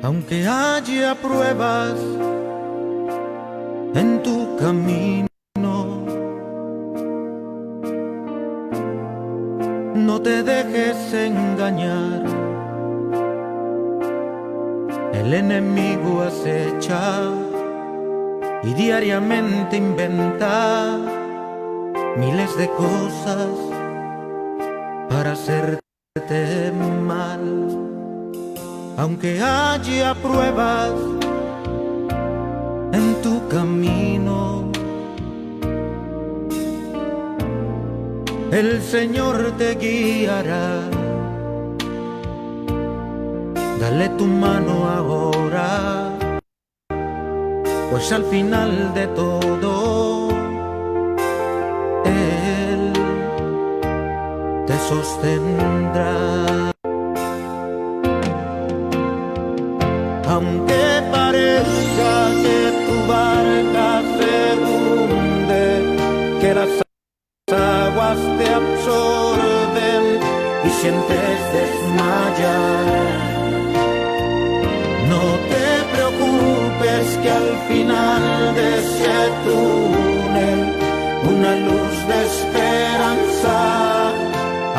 Aunque haya pruebas en tu camino, no te dejes engañar. El enemigo acecha y diariamente inventa miles de cosas para hacerte mal. Aunque haya pruebas en tu camino, el Señor te guiará. Dale tu mano ahora, pues al final de todo Él te sostendrá. Aunque parezca que tu barca se hunde, que las aguas te absorben y sientes desmayar, no te preocupes, que al final de ese túnel una luz de esperanza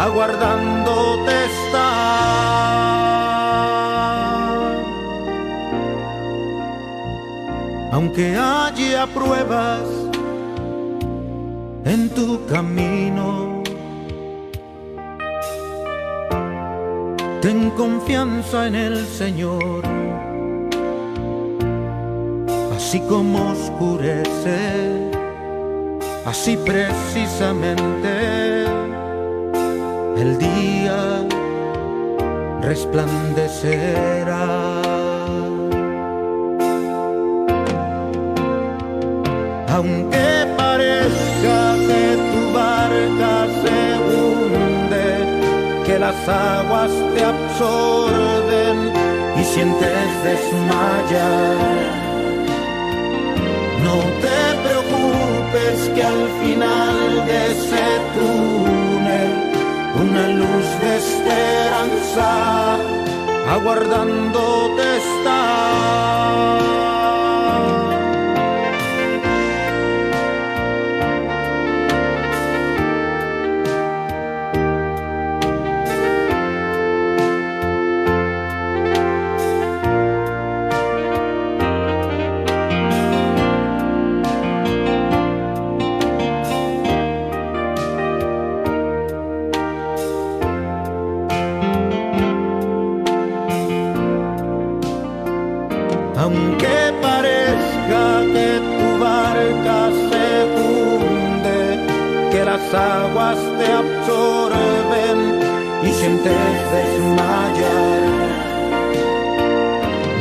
aguardándote está. Aunque haya pruebas en tu camino, ten confianza en el Señor. Así como oscurece, así precisamente el día resplandecerá. Aunque parezca que tu barca se hunde, que las aguas te absorben y sientes desmayar, no te preocupes, que al final de ese túnel una luz de esperanza aguardándote está. Aunque parezca que tu barca se hunde, que las aguas te absorben y sientes desmayar,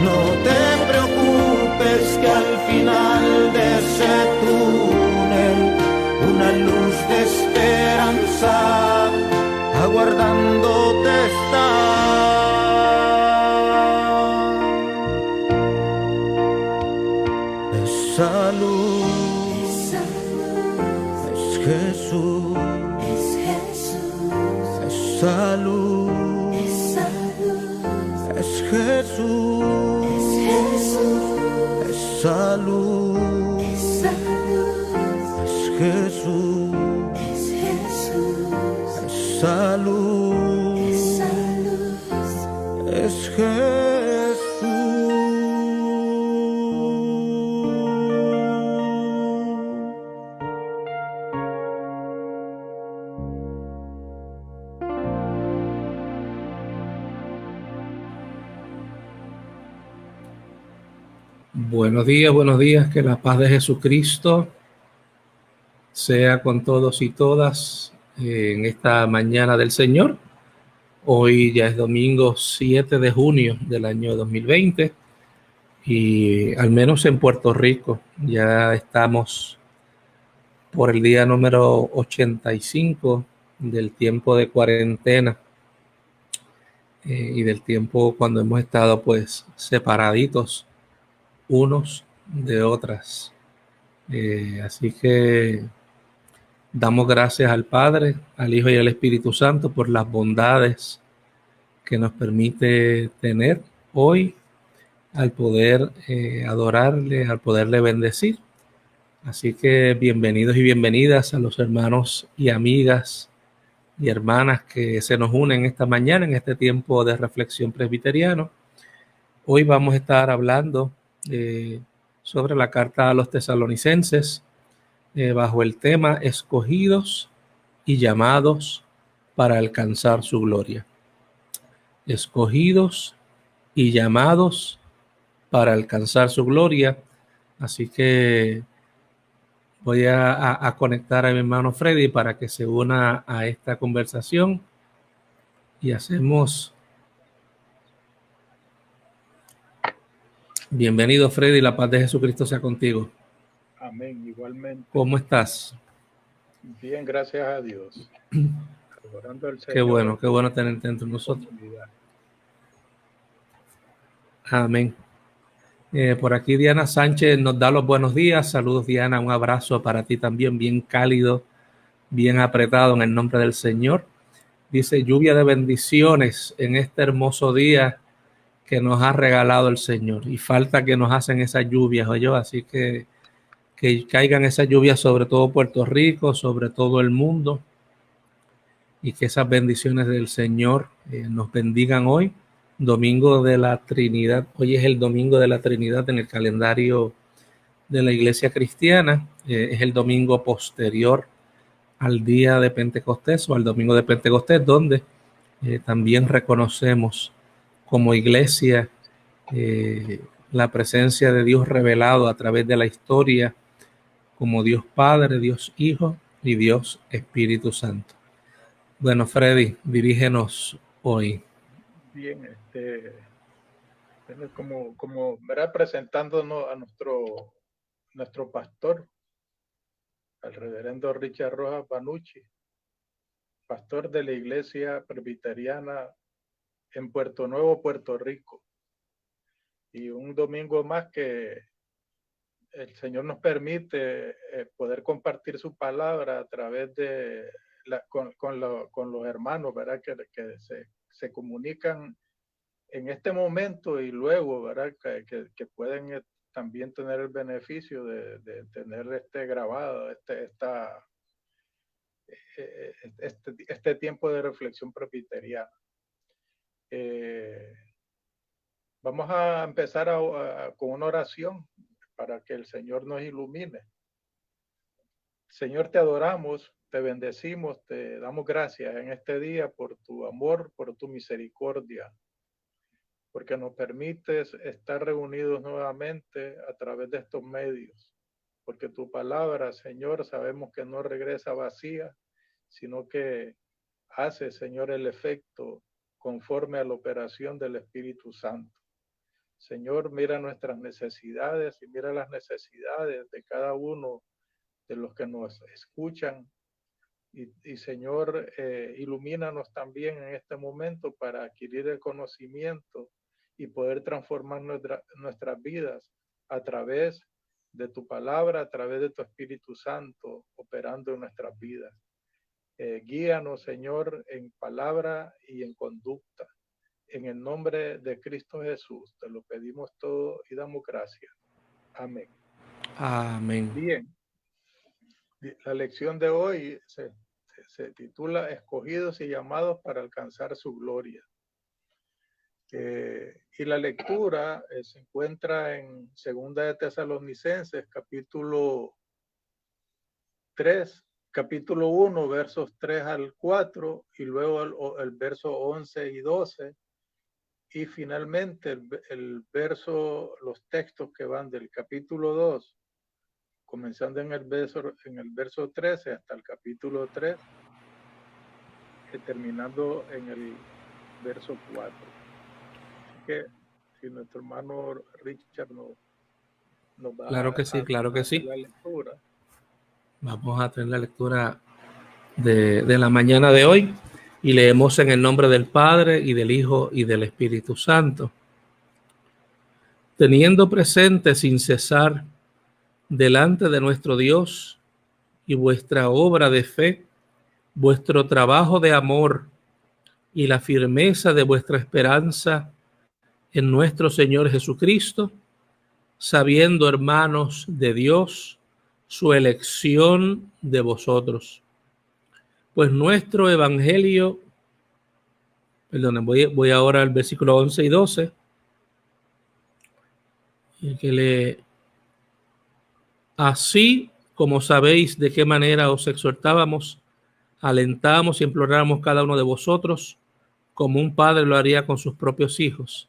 no te preocupes, que al final de ese túnel una luz de esperanza aguardándote está. Esa luz es Jesús, esa luz es Jesús, esa luz es Jesús, esa luz es Jesús. Buenos días, que la paz de Jesucristo sea con todos y todas en esta mañana del Señor. Hoy ya es domingo 7 de junio del año 2020 y al menos en Puerto Rico ya estamos por el día número 85 del tiempo de cuarentena y del tiempo cuando hemos estado pues separaditos unos de otras. Así que damos gracias al Padre, al Hijo y al Espíritu Santo por las bondades que nos permite tener hoy al poder adorarle, al poderle bendecir. Así que bienvenidos y bienvenidas a los hermanos y amigas y hermanas que se nos unen esta mañana en este tiempo de reflexión presbiteriano. Hoy vamos a estar hablando sobre la carta a los tesalonicenses bajo el tema escogidos y llamados para alcanzar su gloria. Escogidos y llamados para alcanzar su gloria. Así que voy a conectar a mi hermano Freddy para que se una a esta conversación y hacemos... Bienvenido, Freddy, la paz de Jesucristo sea contigo. Amén, igualmente. ¿Cómo estás? Bien, gracias a Dios. Adorando al Qué Señor. qué bueno tenerte entre nosotros. Amén. Por aquí Diana Sánchez nos da los buenos días. Saludos, Diana, un abrazo para ti también, bien cálido, bien apretado en el nombre del Señor. Dice, lluvia de bendiciones en este hermoso día que nos ha regalado el Señor. Y falta que nos hacen esas lluvias, oye, así que caigan esas lluvias sobre todo Puerto Rico, sobre todo el mundo, y que esas bendiciones del Señor nos bendigan hoy. Domingo de la Trinidad. Hoy es el Domingo de la Trinidad en el calendario de la Iglesia Cristiana. Es el domingo posterior al día de Pentecostés o al Domingo de Pentecostés, donde también reconocemos como Iglesia la presencia de Dios revelado a través de la historia como Dios Padre, Dios Hijo y Dios Espíritu Santo. Bueno, Freddy, dirígenos hoy. Bien, como ¿verdad? Presentándonos a nuestro pastor, al reverendo Richard Rojas Banucci, pastor de la Iglesia Presbiteriana en Puerto Nuevo, Puerto Rico. Y un domingo más que el Señor nos permite poder compartir su palabra a través de con los hermanos, ¿verdad? Que se comunican en este momento y luego, ¿verdad? Que pueden también tener el beneficio de tener grabado este tiempo de reflexión presbiteriana. Vamos a empezar con una oración para que el Señor nos ilumine. Señor, te adoramos, te bendecimos, te damos gracias en este día por tu amor, por tu misericordia, porque nos permites estar reunidos nuevamente a través de estos medios, porque tu palabra, Señor, sabemos que no regresa vacía, sino que hace, Señor, el efecto conforme a la operación del Espíritu Santo. Señor, mira nuestras necesidades y mira las necesidades de cada uno de los que nos escuchan. Y Señor, ilumínanos también en este momento para adquirir el conocimiento y poder transformar nuestras vidas a través de tu palabra, a través de tu Espíritu Santo, operando en nuestras vidas. Guíanos, Señor, en palabra y en conducta. En el nombre de Cristo Jesús, te lo pedimos todo y damos gracias. Amén. Amén. Bien. La lección de hoy se titula Escogidos y llamados para alcanzar su gloria. Y la lectura se encuentra en 2 de Tesalonicenses, capítulo 3, capítulo 1, versos 3 al 4, y luego el verso 11 y 12. Y finalmente los textos que van del capítulo 2, comenzando en el verso 13 hasta el capítulo 3, terminando en el verso 4. Así que si nuestro hermano Richard nos va claro que sí, claro que sí. La lectura. Vamos a tener la lectura de la mañana de hoy y leemos en el nombre del Padre y del Hijo y del Espíritu Santo. Teniendo presente sin cesar delante de nuestro Dios y vuestra obra de fe, vuestro trabajo de amor y la firmeza de vuestra esperanza en nuestro Señor Jesucristo, sabiendo, hermanos de Dios, su elección de vosotros. Pues nuestro evangelio, perdón, voy ahora al versículo 11 y 12, así como sabéis de qué manera os exhortábamos, alentamos y imploramos cada uno de vosotros, como un padre lo haría con sus propios hijos,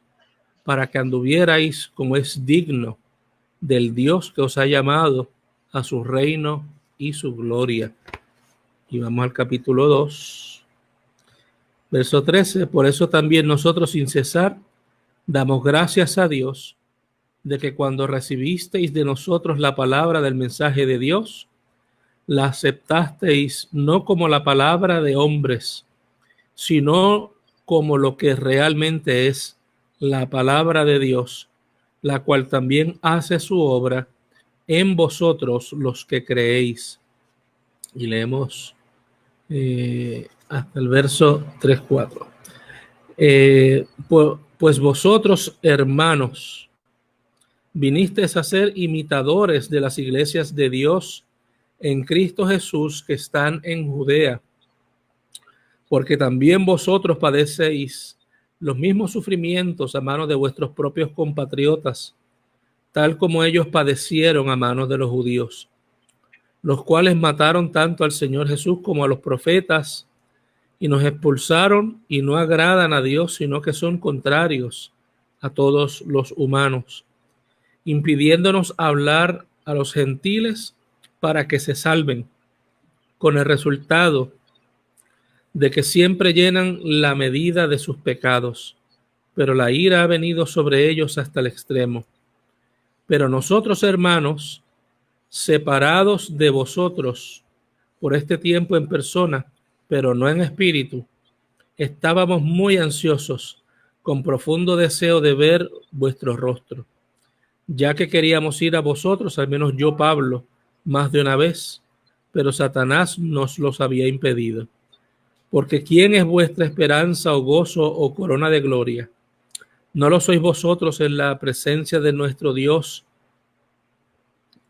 para que anduvierais como es digno del Dios que os ha llamado a su reino y su gloria. Y vamos al capítulo 2, verso 13. Por eso también nosotros sin cesar damos gracias a Dios de que cuando recibisteis de nosotros la palabra del mensaje de Dios, la aceptasteis no como la palabra de hombres, sino como lo que realmente es la palabra de Dios, la cual también hace su obra en vosotros los que creéis. Y leemos hasta el verso 3-4. Pues vosotros, hermanos, vinisteis a ser imitadores de las iglesias de Dios en Cristo Jesús que están en Judea, porque también vosotros padecéis los mismos sufrimientos a manos de vuestros propios compatriotas, tal como ellos padecieron a manos de los judíos, los cuales mataron tanto al Señor Jesús como a los profetas, y nos expulsaron y no agradan a Dios, sino que son contrarios a todos los humanos, impidiéndonos hablar a los gentiles para que se salven, con el resultado de que siempre llenan la medida de sus pecados, pero la ira ha venido sobre ellos hasta el extremo. Pero nosotros, hermanos, separados de vosotros por este tiempo en persona, pero no en espíritu, estábamos muy ansiosos, con profundo deseo de ver vuestro rostro, ya que queríamos ir a vosotros, al menos yo, Pablo, más de una vez, pero Satanás nos los había impedido. Porque ¿quién es vuestra esperanza o gozo o corona de gloria? ¿No lo sois vosotros en la presencia de nuestro Dios,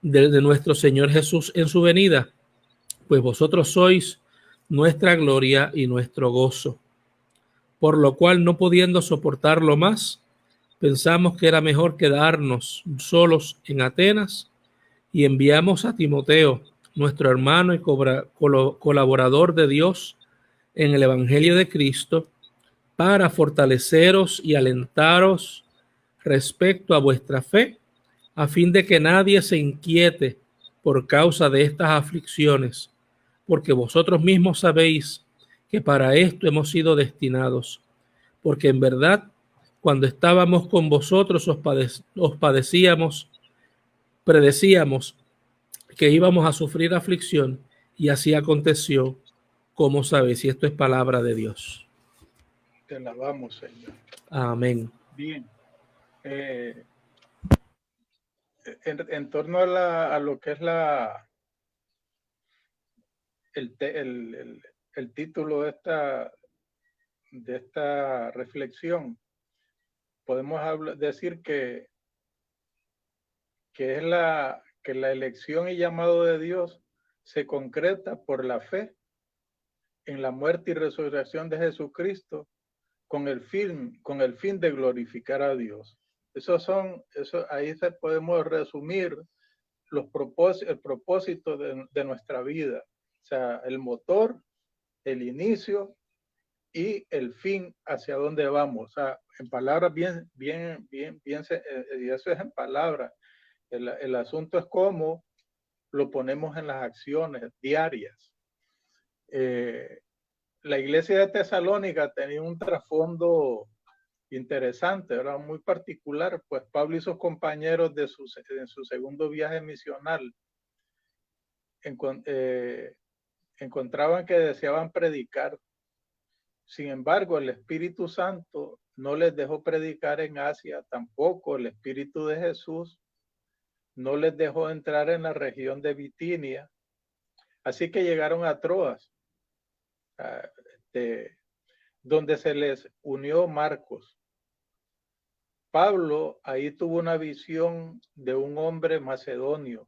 de nuestro Señor Jesús en su venida? Pues vosotros sois nuestra gloria y nuestro gozo. Por lo cual, no pudiendo soportarlo más, pensamos que era mejor quedarnos solos en Atenas y enviamos a Timoteo, nuestro hermano y colaborador de Dios en el Evangelio de Cristo, para fortaleceros y alentaros respecto a vuestra fe, a fin de que nadie se inquiete por causa de estas aflicciones, porque vosotros mismos sabéis que para esto hemos sido destinados, porque en verdad, cuando estábamos con vosotros os predecíamos que íbamos a sufrir aflicción, y así aconteció, como sabéis. Y esto es palabra de Dios. Te alabamos, Señor. Amén. Bien. En torno a lo que es el título de esta reflexión, podemos decir que es que la elección y llamado de Dios se concreta por la fe en la muerte y resurrección de Jesucristo con el fin de glorificar a Dios. Ahí podemos resumir el propósito de nuestra vida, o sea, el motor, el inicio y el fin hacia dónde vamos. O sea, en palabras y eso es en palabras. El asunto es cómo lo ponemos en las acciones diarias. La iglesia de Tesalónica tenía un trasfondo interesante, era muy particular, pues Pablo y sus compañeros en su segundo viaje misional encontraban que deseaban predicar. Sin embargo, el Espíritu Santo no les dejó predicar en Asia, tampoco el Espíritu de Jesús no les dejó entrar en la región de Bitinia, así que llegaron a Troas, donde se les unió Marcos. Pablo ahí tuvo una visión de un hombre macedonio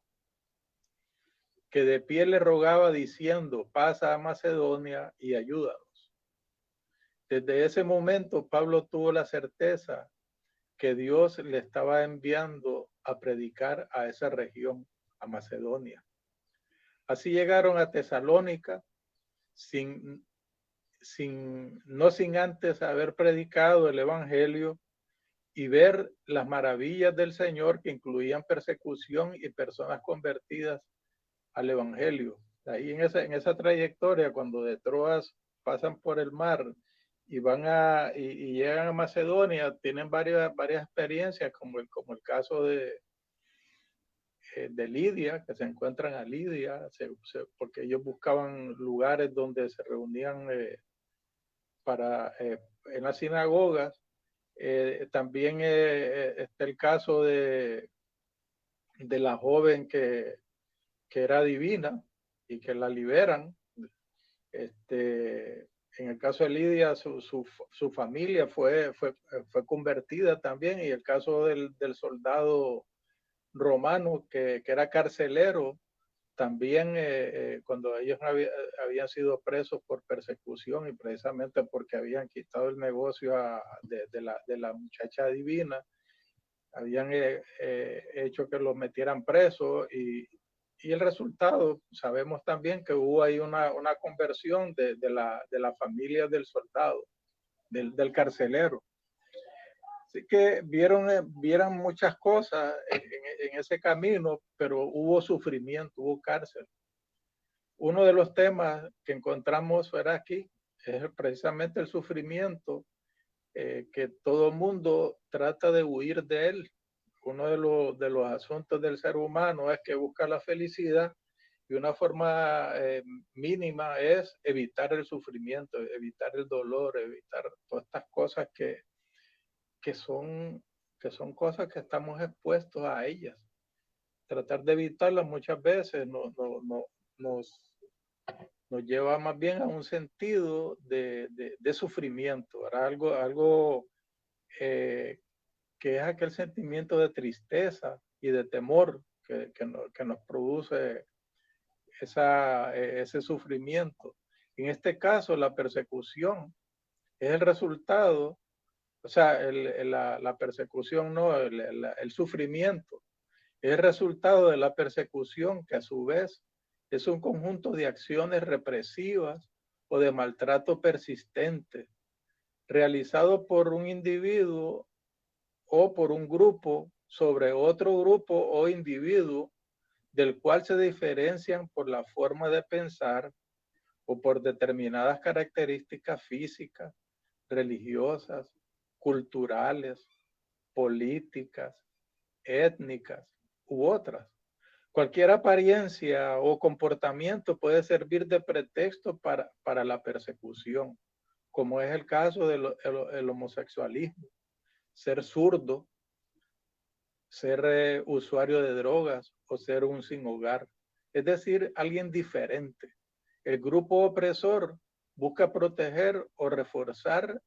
que de pie le rogaba diciendo, pasa a Macedonia y ayúdanos. Desde ese momento Pablo tuvo la certeza que Dios le estaba enviando a predicar a esa región, a Macedonia. Así llegaron a Tesalónica no sin antes haber predicado el evangelio y ver las maravillas del Señor, que incluían persecución y personas convertidas al evangelio. Ahí en esa trayectoria, cuando de Troas pasan por el mar y y llegan a Macedonia, tienen varias experiencias, como el caso de Lidia, que se encuentran a Lidia, porque ellos buscaban lugares donde se reunían en las sinagogas. También está el caso de la joven que era divina y que la liberan. En el caso de Lidia, su familia fue convertida también, y el caso del soldado romano que era carcelero, también cuando ellos habían sido presos por persecución y precisamente porque habían quitado el negocio de la muchacha divina, habían hecho que los metieran presos, y el resultado, sabemos también que hubo ahí una conversión de la familia del soldado, del carcelero. Así que vieron muchas cosas en ese camino, pero hubo sufrimiento, hubo cárcel. Uno de los temas que encontramos aquí es precisamente el sufrimiento, que todo mundo trata de huir de él. Uno de los asuntos del ser humano es que busca la felicidad, y una forma mínima es evitar el sufrimiento, evitar el dolor, evitar todas estas cosas que son cosas que estamos expuestos a ellas. Tratar de evitarlas muchas veces nos lleva más bien a un sentido de sufrimiento, ¿verdad? Algo que es aquel sentimiento de tristeza y de temor que nos produce ese sufrimiento. En este caso, la persecución es el resultado. O sea, la persecución, no, el sufrimiento es el resultado de la persecución, que a su vez es un conjunto de acciones represivas o de maltrato persistente realizado por un individuo o por un grupo sobre otro grupo o individuo, del cual se diferencian por la forma de pensar o por determinadas características físicas, religiosas, culturales, políticas, étnicas u otras. Cualquier apariencia o comportamiento puede servir de pretexto para la persecución, como es el caso del homosexualismo, ser zurdo, ser usuario de drogas o ser un sin hogar, es decir, alguien diferente. El grupo opresor busca proteger o reforzar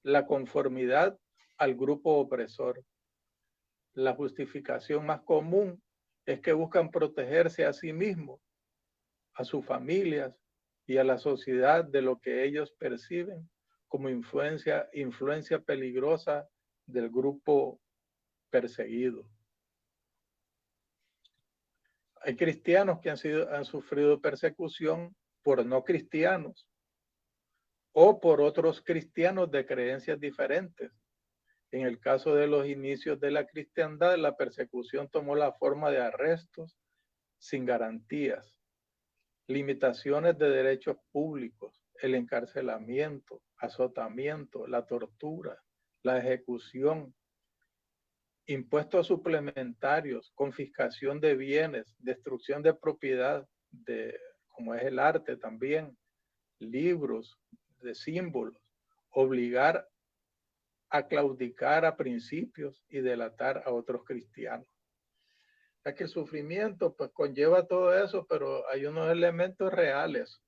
la conformidad al grupo opresor. La justificación más común es que buscan protegerse a sí mismos, a sus familias y a la sociedad de lo que ellos perciben como influencia peligrosa del grupo perseguido. Hay cristianos que han sufrido persecución por no cristianos o por otros cristianos de creencias diferentes. En el caso de los inicios de la cristiandad, la persecución tomó la forma de arrestos sin garantías, limitaciones de derechos públicos, el encarcelamiento, azotamiento, la tortura, la ejecución, impuestos suplementarios, confiscación de bienes, destrucción de propiedad, como es el arte también, libros, de símbolos, obligar a claudicar a principios y delatar a otros cristianos. O sea que el sufrimiento pues conlleva todo eso, pero hay unos elementos reales.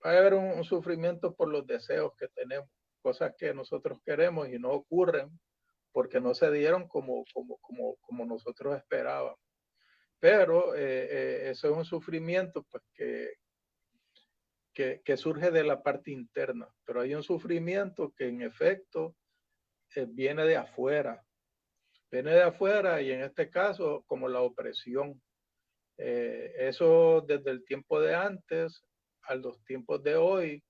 Va a haber un sufrimiento por los deseos que tenemos, cosas que nosotros queremos y no ocurren, porque no se dieron como nosotros esperábamos. Pero eso es un sufrimiento pues, que surge de la parte interna, pero hay un sufrimiento que en efecto viene de afuera y en este caso como la opresión. Eso desde el tiempo de antes a los tiempos de hoy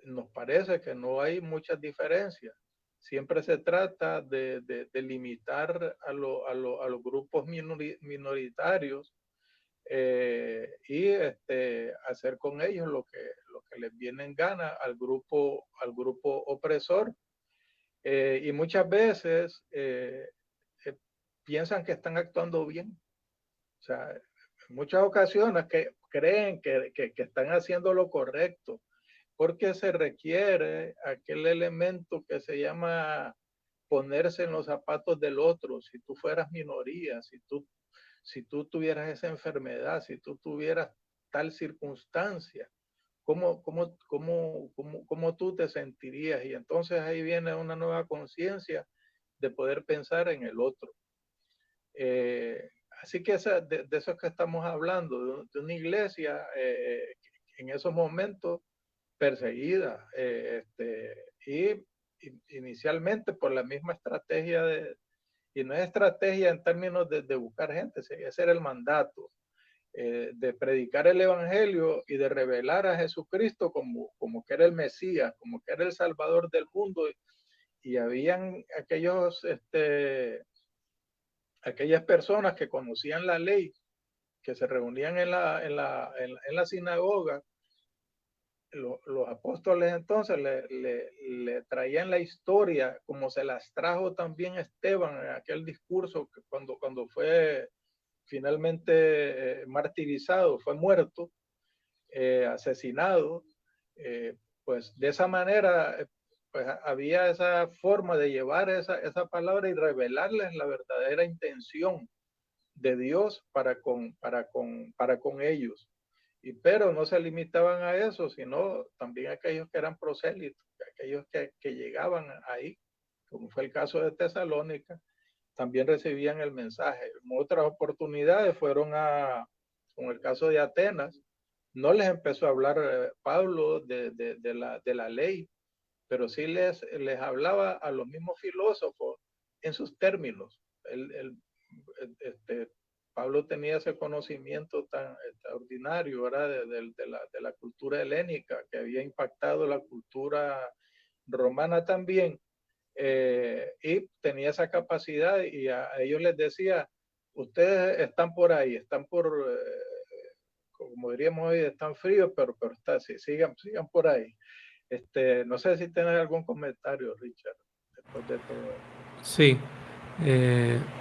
nos parece que no hay muchas diferencias. Siempre se trata de limitar a los grupos minoritarios y hacer con ellos lo que les viene en gana al grupo opresor. Y muchas veces piensan que están actuando bien. O sea, en muchas ocasiones que creen que están haciendo lo correcto, porque se requiere aquel elemento que se llama ponerse en los zapatos del otro. Si tú fueras minoría, si tú tuvieras esa enfermedad, si tú tuvieras tal circunstancia, ¿cómo tú te sentirías? Y entonces ahí viene una nueva conciencia de poder pensar en el otro. Así que de eso es que estamos hablando, de una iglesia en esos momentos perseguida y inicialmente por la misma estrategia y no es estrategia en términos de buscar gente, ese era el mandato, de predicar el evangelio y de revelar a Jesucristo como que era el Mesías, como que era el Salvador del mundo, y habían aquellas personas que conocían la ley, que se reunían en la sinagoga. Los apóstoles entonces le traían la historia como se las trajo también Esteban en aquel discurso que cuando fue finalmente martirizado, fue muerto, asesinado. Pues de esa manera pues había esa forma de llevar esa palabra y revelarles la verdadera intención de Dios para con ellos. Pero no se limitaban a eso, sino también aquellos que eran prosélitos, aquellos que llegaban ahí, como fue el caso de Tesalónica, también recibían el mensaje. En otras oportunidades fueron con el caso de Atenas, no les empezó a hablar Pablo de la ley, pero sí les hablaba a los mismos filósofos en sus términos. Pablo tenía ese conocimiento tan extraordinario, ¿verdad? De la cultura helénica que había impactado la cultura romana también, y tenía esa capacidad y a ellos les decía, ustedes están por ahí, están como diríamos hoy, están fríos, pero sigan por ahí. No sé si tienes algún comentario, Richard, después de todo esto. Sí,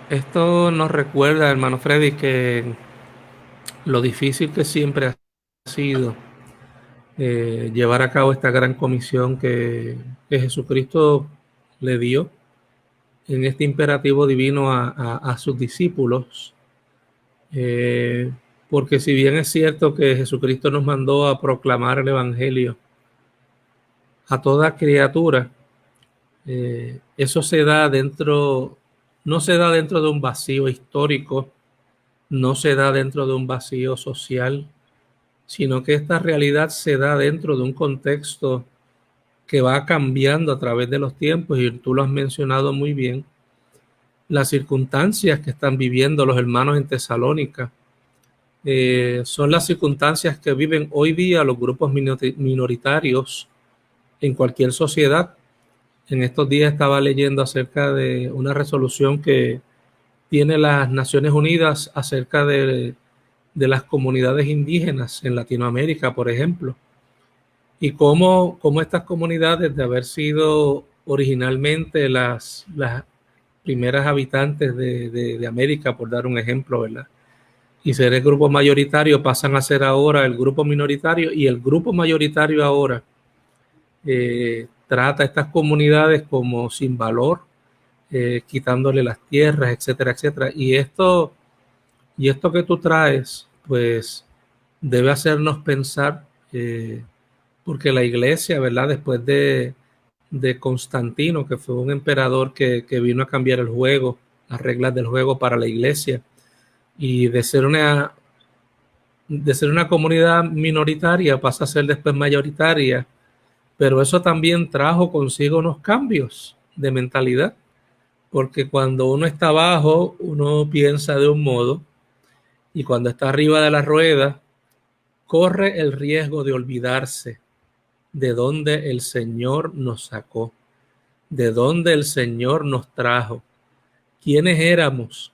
esto nos recuerda, hermano Freddy, que lo difícil que siempre ha sido llevar a cabo esta gran comisión que Jesucristo le dio en este imperativo divino a sus discípulos, porque si bien es cierto que Jesucristo nos mandó a proclamar el Evangelio a toda criatura, eso se da no se da dentro de un vacío histórico, no se da dentro de un vacío social, sino que esta realidad se da dentro de un contexto que va cambiando a través de los tiempos, y tú lo has mencionado muy bien. Las circunstancias que están viviendo los hermanos en Tesalónica son las circunstancias que viven hoy día los grupos minoritarios en cualquier sociedad. En estos días estaba leyendo acerca de una resolución que tiene las Naciones Unidas acerca de las comunidades indígenas en Latinoamérica, por ejemplo, y cómo estas comunidades, de haber sido originalmente las primeras habitantes de América, por dar un ejemplo, ¿verdad?, y ser el grupo mayoritario, pasan a ser ahora el grupo minoritario, y el grupo mayoritario ahora trata a estas comunidades como sin valor, quitándole las tierras, etcétera, etcétera. Y esto que tú traes, pues debe hacernos pensar, porque la iglesia, ¿verdad?, después de de Constantino, que fue un emperador que vino a cambiar el juego, las reglas del juego para la iglesia, y de ser una comunidad minoritaria pasa a ser después mayoritaria, pero eso también trajo consigo unos cambios de mentalidad, porque cuando uno está abajo, uno piensa de un modo, y cuando está arriba de la rueda, corre el riesgo de olvidarse de dónde el Señor nos sacó, de dónde el Señor nos trajo, quiénes éramos,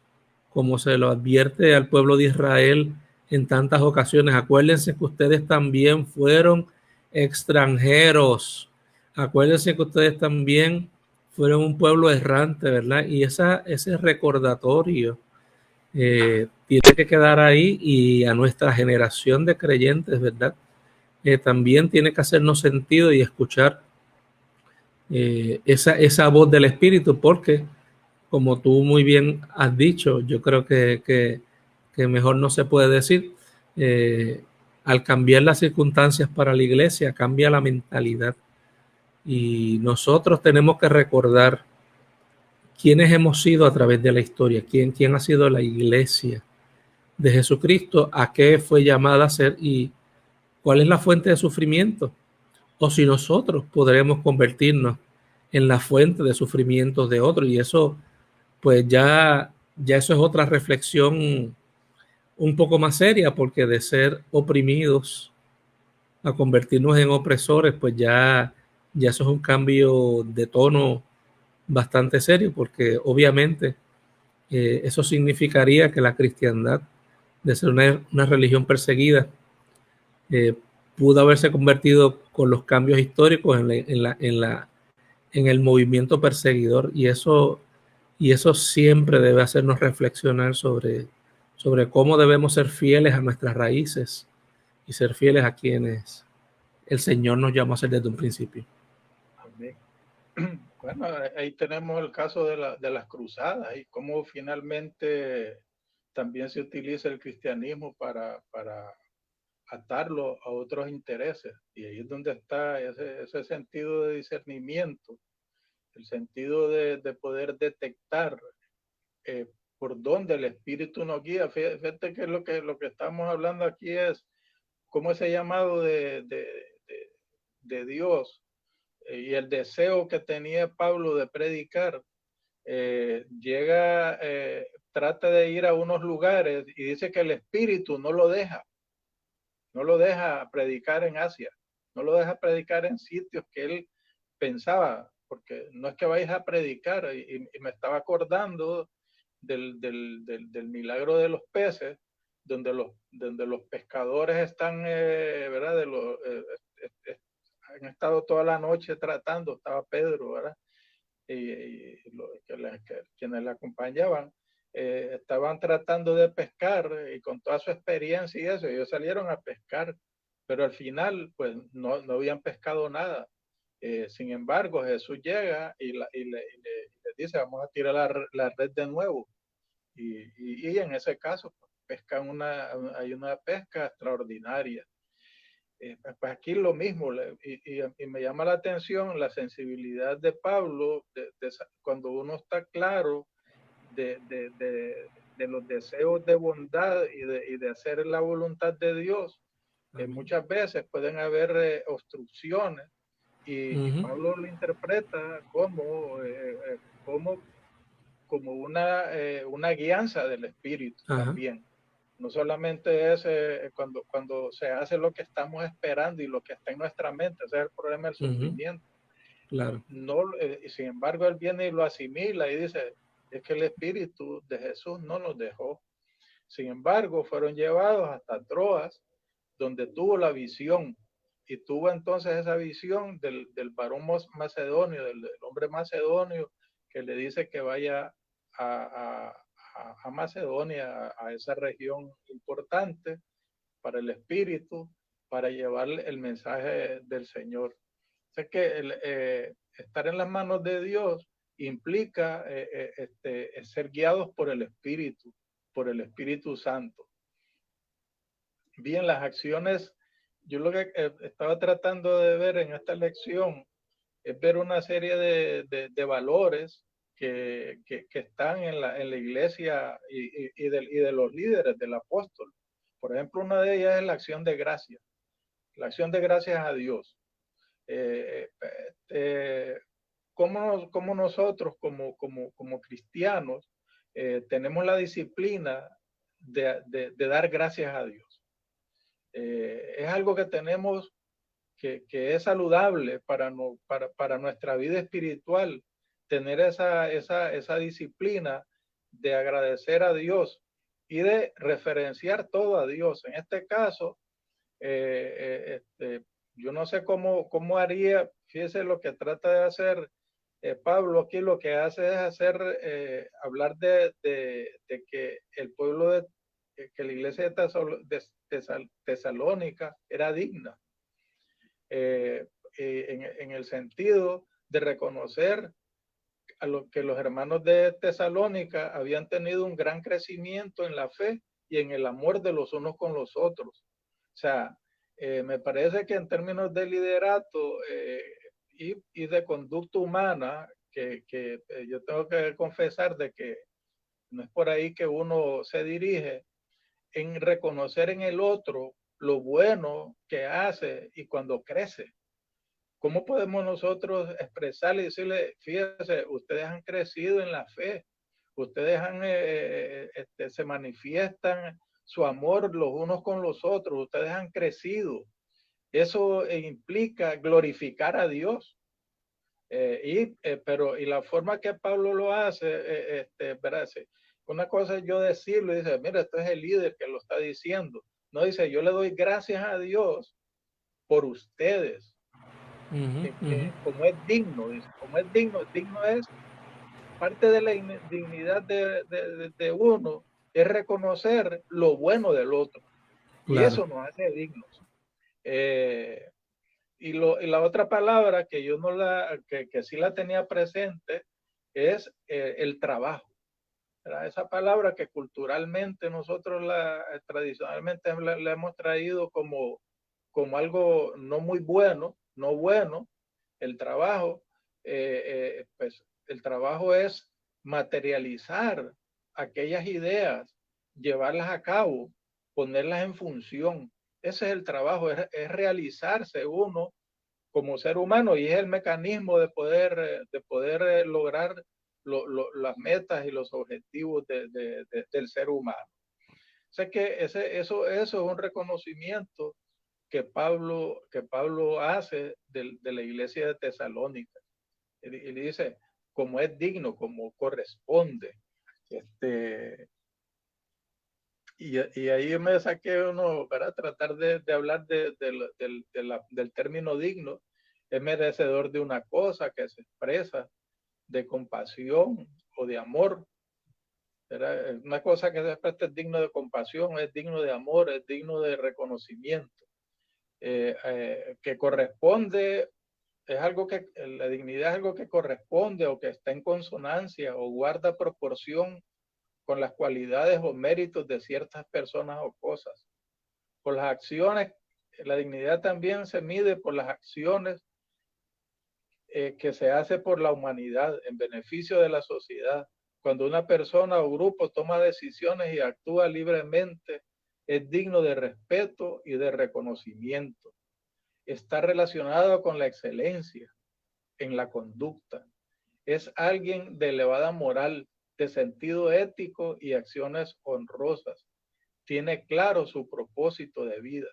como se lo advierte al pueblo de Israel en tantas ocasiones. Acuérdense que ustedes también fueron extranjeros, acuérdense que ustedes también fueron un pueblo errante, ¿verdad? Y ese recordatorio tiene que quedar ahí, y a nuestra generación de creyentes, ¿verdad? También tiene que hacernos sentido y escuchar esa voz del Espíritu, porque como tú muy bien has dicho, yo creo que mejor no se puede decir, al cambiar las circunstancias para la iglesia, cambia la mentalidad. Y nosotros tenemos que recordar quiénes hemos sido a través de la historia, quién ha sido la iglesia de Jesucristo, a qué fue llamada a ser y cuál es la fuente de sufrimiento, o si nosotros podremos convertirnos en la fuente de sufrimientos de otros. Y eso, pues ya eso es otra reflexión un poco más seria, porque de ser oprimidos a convertirnos en opresores, pues ya eso es un cambio de tono bastante serio, porque obviamente eso significaría que la cristiandad, de ser una religión perseguida, eh, pudo haberse convertido con los cambios históricos en el movimiento perseguidor, y eso siempre debe hacernos reflexionar sobre cómo debemos ser fieles a nuestras raíces y ser fieles a quienes el Señor nos llamó a ser desde un principio. Amén. Bueno, ahí tenemos el caso de las cruzadas y cómo finalmente también se utiliza el cristianismo para atarlo a otros intereses. Y ahí es donde está ese sentido de discernimiento, el sentido de poder detectar por dónde el Espíritu nos guía. Fíjate que lo que estamos hablando aquí es cómo ese llamado de Dios y el deseo que tenía Pablo de predicar trata de ir a unos lugares y dice que el Espíritu no lo deja predicar en Asia, no lo deja predicar en sitios que él pensaba, porque no es que vayas a predicar, y me estaba acordando del milagro de los peces, donde los pescadores están, ¿verdad? Han estado toda la noche tratando, estaba Pedro, ¿verdad? Quienes le acompañaban, estaban tratando de pescar, y con toda su experiencia y eso, ellos salieron a pescar, pero al final pues no habían pescado nada. Sin embargo, Jesús llega y les dice, vamos a tirar la red de nuevo. Y en ese caso, pues, pescan hay una pesca extraordinaria. Pues aquí lo mismo, y me llama la atención la sensibilidad de Pablo, cuando uno está claro de los deseos de bondad y de hacer la voluntad de Dios. Muchas veces pueden haber obstrucciones, y Pablo lo interpreta como una guianza del Espíritu. Ajá. También. No solamente es cuando se hace lo que estamos esperando y lo que está en nuestra mente, ese es el problema del sufrimiento. Claro. No, sin embargo, él viene y lo asimila y dice, es que el Espíritu de Jesús no nos dejó. Sin embargo, fueron llevados hasta Troas, donde tuvo la visión, y tuvo entonces esa visión del varón macedonio, del hombre macedonio, que le dice que vaya a Macedonia, a esa región importante para el Espíritu, para llevarle el mensaje del Señor. O sea que estar en las manos de Dios implica ser guiados por el Espíritu Santo. Bien, las acciones, yo lo que estaba tratando de ver en esta lección es ver una serie de valores que están en la iglesia y de los líderes del apóstol. Por ejemplo, una de ellas es la acción de gracias, la acción de gracias a Dios. Cómo nosotros como cristianos tenemos la disciplina de dar gracias a Dios. Es algo que tenemos que es saludable para nuestra vida espiritual, tener esa disciplina de agradecer a Dios y de referenciar todo a Dios. En este caso, yo no sé cómo haría, fíjese lo que trata de hacer Pablo aquí, lo que hace es hablar de que el pueblo que la iglesia de Tesalónica era digna, en el sentido de reconocer a lo que los hermanos de Tesalónica habían tenido un gran crecimiento en la fe y en el amor de los unos con los otros. O sea, me parece que en términos de liderato y de conducta humana, que yo tengo que confesar de que no es por ahí que uno se dirige, en reconocer en el otro lo bueno que hace y cuando crece. ¿Cómo podemos nosotros expresarle y decirle, fíjese, ustedes han crecido en la fe, ustedes se manifiestan su amor los unos con los otros, ustedes han crecido? Eso implica glorificar a Dios. Pero la forma que Pablo lo hace, ¿verdad? Una cosa es yo decirlo y dice, mira, esto es el líder que lo está diciendo. No dice, yo le doy gracias a Dios por ustedes. Como es digno, dice, como es digno es parte de la dignidad de uno, es reconocer lo bueno del otro. Claro. Y eso nos hace dignos. Y la otra palabra que yo que sí la tenía presente es el trabajo. ¿Verdad? Esa palabra que culturalmente nosotros tradicionalmente la hemos traído como algo no muy bueno, no bueno. El trabajo, pues el trabajo es materializar aquellas ideas, llevarlas a cabo, ponerlas en función. Ese es el trabajo, es realizarse uno como ser humano y es el mecanismo de poder lograr las metas y los objetivos del ser humano. O sea que eso es un reconocimiento que Pablo hace de la iglesia de Tesalónica. Y le dice, como es digno, como corresponde. Y ahí me saqué uno para tratar de hablar del término digno. Es merecedor de una cosa que se expresa de compasión o de amor. ¿Verdad? Una cosa que se expresa es digno de compasión, es digno de amor, es digno de reconocimiento. Que corresponde, es algo que la dignidad es algo que corresponde o que está en consonancia o guarda proporción con las cualidades o méritos de ciertas personas o cosas. Por las acciones, la dignidad también se mide por las acciones que se hace por la humanidad en beneficio de la sociedad. Cuando una persona o grupo toma decisiones y actúa libremente, es digno de respeto y de reconocimiento. Está relacionado con la excelencia en la conducta. Es alguien de elevada moral, de sentido ético y acciones honrosas. Tiene claro su propósito de vida.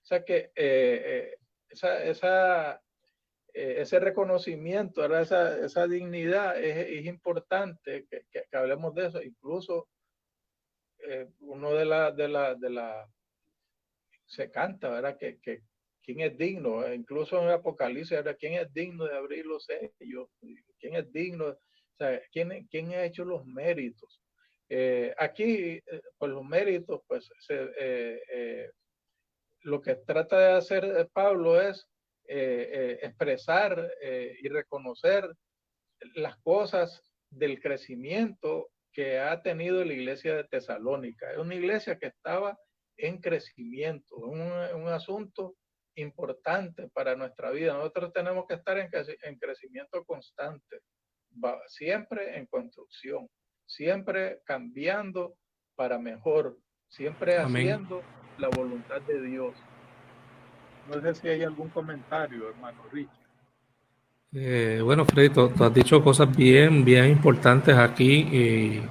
O sea que ese reconocimiento, esa dignidad es importante que hablemos de eso. Incluso uno de la se canta, ¿verdad? Que quién es digno, incluso en Apocalipsis, ¿verdad? ¿Quién es digno de abrir los sellos? ¿Quién es digno? O sea, ¿quién ha hecho los méritos? Aquí, pues los méritos, pues lo que trata de hacer Pablo es expresar y reconocer las cosas del crecimiento que ha tenido la iglesia de Tesalónica. Es una iglesia que estaba en crecimiento, un asunto importante para nuestra vida. Nosotros tenemos que estar en crecimiento constante, siempre en construcción, siempre cambiando para mejor, siempre Amén. haciendo la voluntad de Dios. No sé si hay algún comentario, hermano Richie. Bueno, Freddy, tú has dicho cosas bien, bien importantes aquí. Y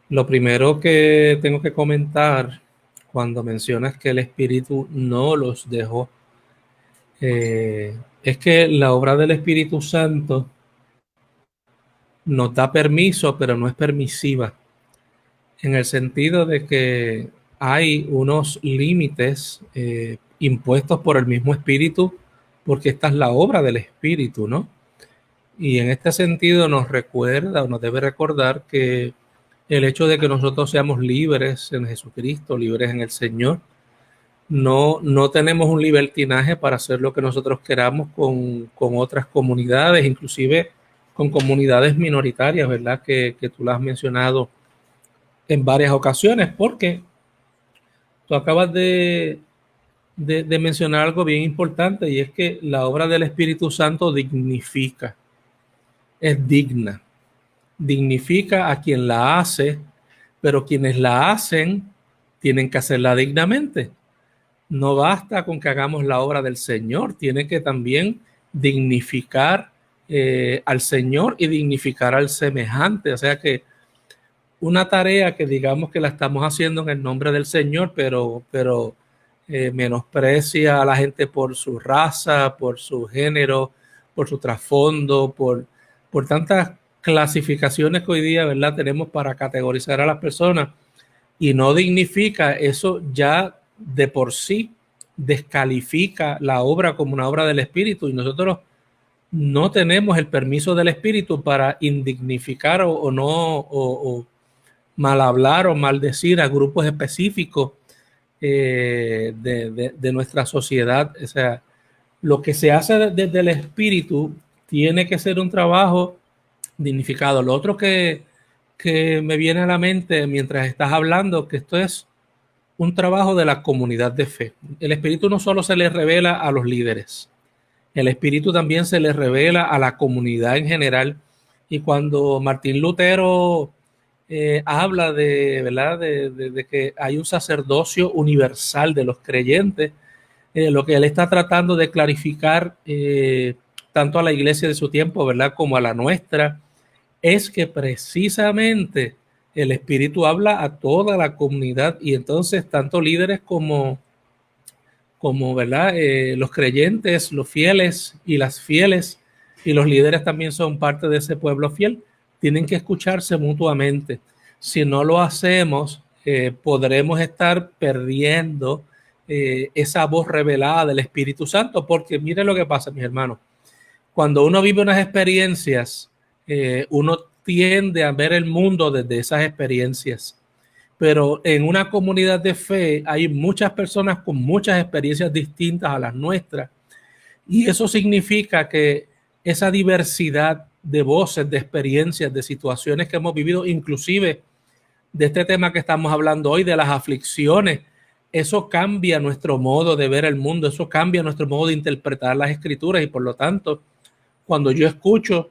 lo primero que tengo que comentar cuando mencionas que el Espíritu no los dejó, es que la obra del Espíritu Santo nos da permiso, pero no es permisiva, en el sentido de que hay unos límites impuestos por el mismo Espíritu, porque esta es la obra del Espíritu, ¿no? Y en este sentido nos recuerda o nos debe recordar que el hecho de que nosotros seamos libres en Jesucristo, libres en el Señor, no tenemos un libertinaje para hacer lo que nosotros queramos con otras comunidades, inclusive con comunidades minoritarias, ¿verdad? Que tú las has mencionado en varias ocasiones, porque tú acabas de mencionar algo bien importante, y es que la obra del Espíritu Santo dignifica, es digna, dignifica a quien la hace, pero quienes la hacen tienen que hacerla dignamente. No basta con que hagamos la obra del Señor, tiene que también dignificar al Señor y dignificar al semejante. O sea que una tarea que digamos que la estamos haciendo en el nombre del Señor, pero menosprecia a la gente por su raza, por su género, por su trasfondo, por tantas clasificaciones que hoy día, ¿verdad?, tenemos para categorizar a las personas, y no dignifica, eso ya de por sí descalifica la obra como una obra del Espíritu, y nosotros no tenemos el permiso del Espíritu para indignificar o no, o mal hablar o maldecir a grupos específicos de nuestra sociedad. O sea, lo que se hace desde el Espíritu tiene que ser un trabajo dignificado. Lo otro que me viene a la mente mientras estás hablando, que esto es un trabajo de la comunidad de fe. El Espíritu no solo se le revela a los líderes, el Espíritu también se le revela a la comunidad en general. Y cuando Martín Lutero habla de, ¿verdad?, de que hay un sacerdocio universal de los creyentes, lo que él está tratando de clarificar tanto a la iglesia de su tiempo, ¿verdad?, como a la nuestra, es que precisamente el Espíritu habla a toda la comunidad, y entonces tanto líderes como ¿verdad?, los creyentes, los fieles y las fieles, y los líderes también son parte de ese pueblo fiel, tienen que escucharse mutuamente. Si no lo hacemos, podremos estar perdiendo esa voz revelada del Espíritu Santo, porque mire lo que pasa, mis hermanos. Cuando uno vive unas experiencias, uno tiende a ver el mundo desde esas experiencias. Pero en una comunidad de fe hay muchas personas con muchas experiencias distintas a las nuestras. Y eso significa que esa diversidad de voces, de experiencias, de situaciones que hemos vivido, inclusive de este tema que estamos hablando hoy, de las aflicciones, eso cambia nuestro modo de ver el mundo, eso cambia nuestro modo de interpretar las escrituras. Y por lo tanto, cuando yo escucho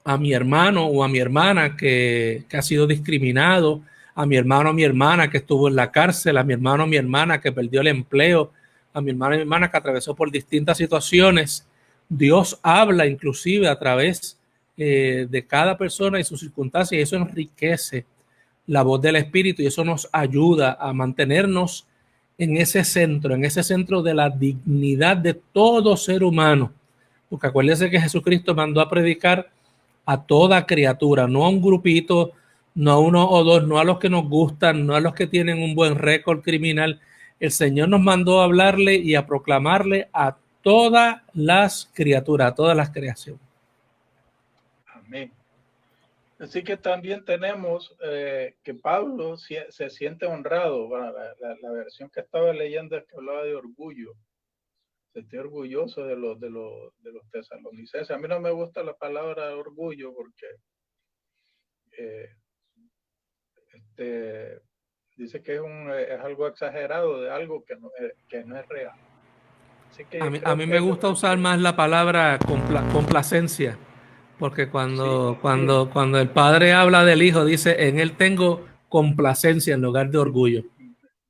a mi hermano o a mi hermana que ha sido discriminado, a mi hermano o mi hermana que estuvo en la cárcel, a mi hermano o mi hermana que perdió el empleo, a mi hermano y mi hermana que atravesó por distintas situaciones, Dios habla inclusive a través de cada persona y sus circunstancias, y eso enriquece la voz del Espíritu, y eso nos ayuda a mantenernos en ese centro de la dignidad de todo ser humano. Porque acuérdense que Jesucristo mandó a predicar a toda criatura, no a un grupito, no a uno o dos, no a los que nos gustan, no a los que tienen un buen récord criminal. El Señor nos mandó a hablarle y a proclamarle a todas las criaturas, a todas las creaciones. Amén. Así que también tenemos que Pablo se siente honrado. Bueno, la versión que estaba leyendo es que hablaba de orgullo. Se esté orgulloso de los tesalonicenses. A mí no me gusta la palabra orgullo porque dice que es algo exagerado de algo que no es real. Así A que mí, a creo mí que me gusta usar más la palabra complacencia, porque sí, cuando el padre habla del hijo, dice, en él tengo complacencia en lugar de orgullo.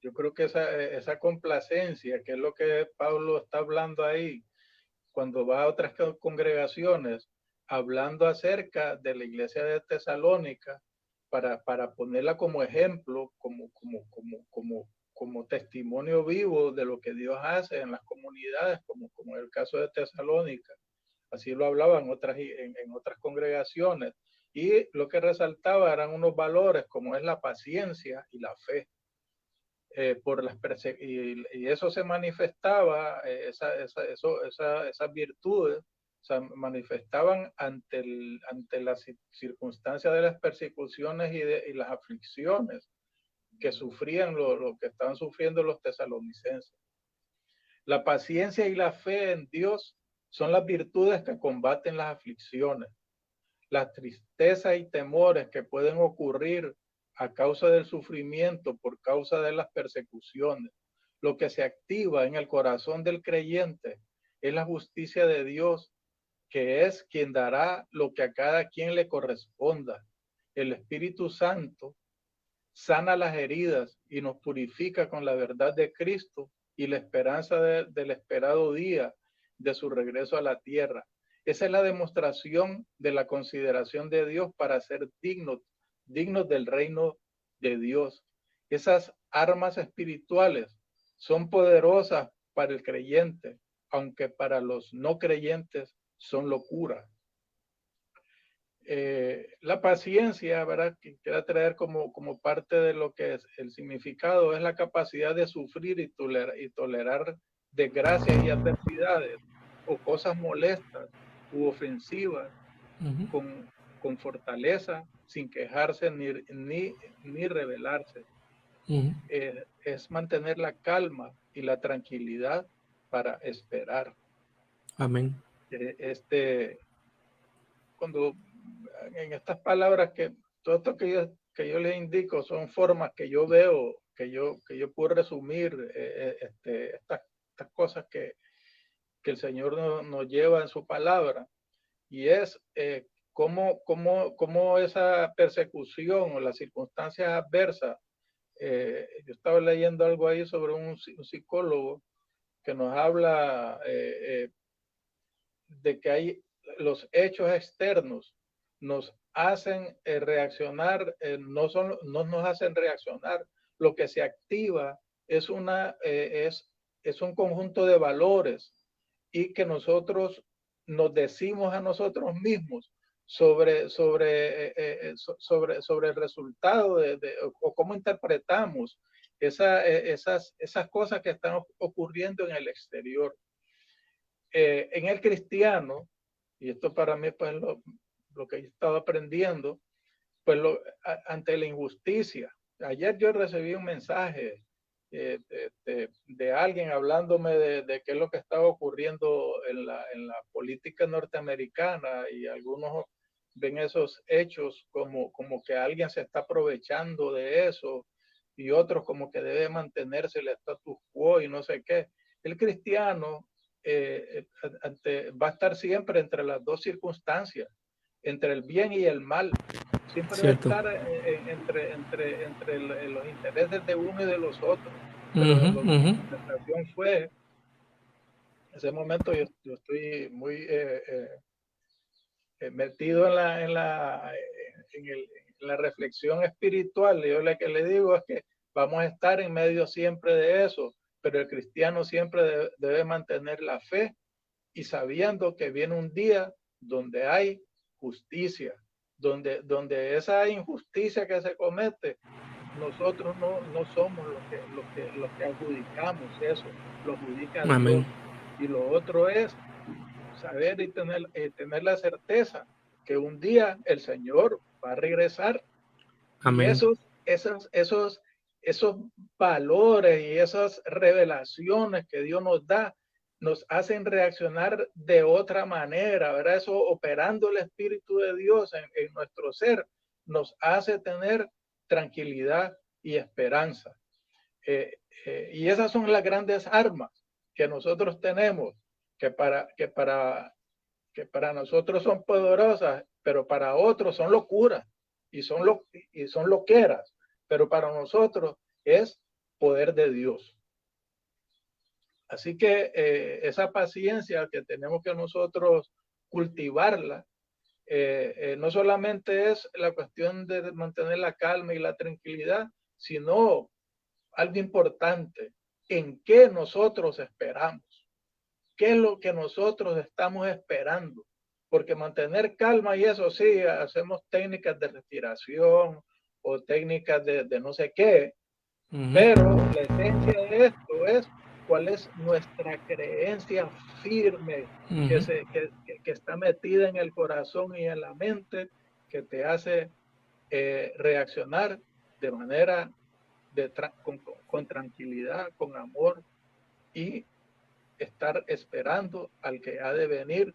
yo creo que esa complacencia, que es lo que Pablo está hablando ahí, cuando va a otras congregaciones, hablando acerca de la iglesia de Tesalónica, para ponerla como ejemplo, como testimonio vivo de lo que Dios hace en las comunidades, como en el caso de Tesalónica. Así lo hablaban en otras congregaciones. Y lo que resaltaba eran unos valores como es la paciencia y la fe. Y eso se manifestaba, esas virtudes se manifestaban ante las circunstancias de las persecuciones y las aflicciones que sufrían lo que estaban sufriendo los tesalonicenses. La paciencia y la fe en Dios son las virtudes que combaten las aflicciones, las tristezas y temores que pueden ocurrir a causa del sufrimiento por causa de las persecuciones. Lo que se activa en el corazón del creyente es la justicia de Dios, que es quien dará lo que a cada quien le corresponda. El Espíritu Santo sana las heridas y nos purifica con la verdad de Cristo y la esperanza del esperado día de su regreso a la tierra. Esa es la demostración de la consideración de Dios para ser dignos del reino de Dios. Esas armas espirituales son poderosas para el creyente, aunque para los no creyentes son locura. La paciencia, ¿verdad? Que quiera traer como parte de lo que es el significado, es la capacidad de sufrir y tolerar desgracias y adversidades o cosas molestas u ofensivas con fortaleza, sin quejarse ni rebelarse. Es mantener la calma y la tranquilidad para esperar. Amén. Cuando en estas palabras, que todo esto que yo les indico son formas que yo veo, que yo puedo resumir estas cosas que el Señor nos lleva en su palabra, y es cómo esa persecución o las circunstancias adversas. Yo estaba leyendo algo ahí sobre un psicólogo que nos habla de que hay los hechos externos nos hacen reaccionar, no nos hacen reaccionar. Lo que se activa es un conjunto de valores, y que nosotros nos decimos a nosotros mismos sobre el resultado o cómo interpretamos esas cosas que están ocurriendo en el exterior. En el cristiano, y esto para mí pues lo que he estado aprendiendo, pues ante la injusticia. Ayer yo recibí un mensaje de alguien hablándome de qué es lo que estaba ocurriendo en la política norteamericana, y algunos ven esos hechos como que alguien se está aprovechando de eso, y otros como que debe mantenerse el status quo y no sé qué. El cristiano va a estar siempre entre las dos circunstancias, entre el bien y el mal. Siempre Cierto. va a estar entre los intereses de uno y de los otros. Pero mi conversación fue, en ese momento yo estoy muy metido en la reflexión espiritual. Y yo lo que le digo es que vamos a estar en medio siempre de eso, pero el cristiano siempre debe mantener la fe, y sabiendo que viene un día donde hay justicia, donde esa injusticia que se comete, nosotros no somos los que adjudicamos eso, lo adjudica Amén. Dios. Y lo otro es saber y tener la certeza que un día el Señor va a regresar. Y Amén. esos valores y esas revelaciones que Dios nos da nos hacen reaccionar de otra manera, ¿verdad? Eso, operando el Espíritu de Dios en nuestro ser, nos hace tener tranquilidad y esperanza. Y esas son las grandes armas que nosotros tenemos, que para nosotros son poderosas, pero para otros son locuras y son loqueras, pero para nosotros es poder de Dios. Así que esa paciencia que tenemos que nosotros cultivarla, no solamente es la cuestión de mantener la calma y la tranquilidad, sino algo importante, en qué nosotros esperamos, qué es lo que nosotros estamos esperando, porque mantener calma y eso sí, hacemos técnicas de respiración o técnicas de no sé qué, pero la esencia de esto es cuál es nuestra creencia firme que está metida en el corazón y en la mente, que te hace reaccionar de manera con tranquilidad, con amor, y estar esperando al que ha de venir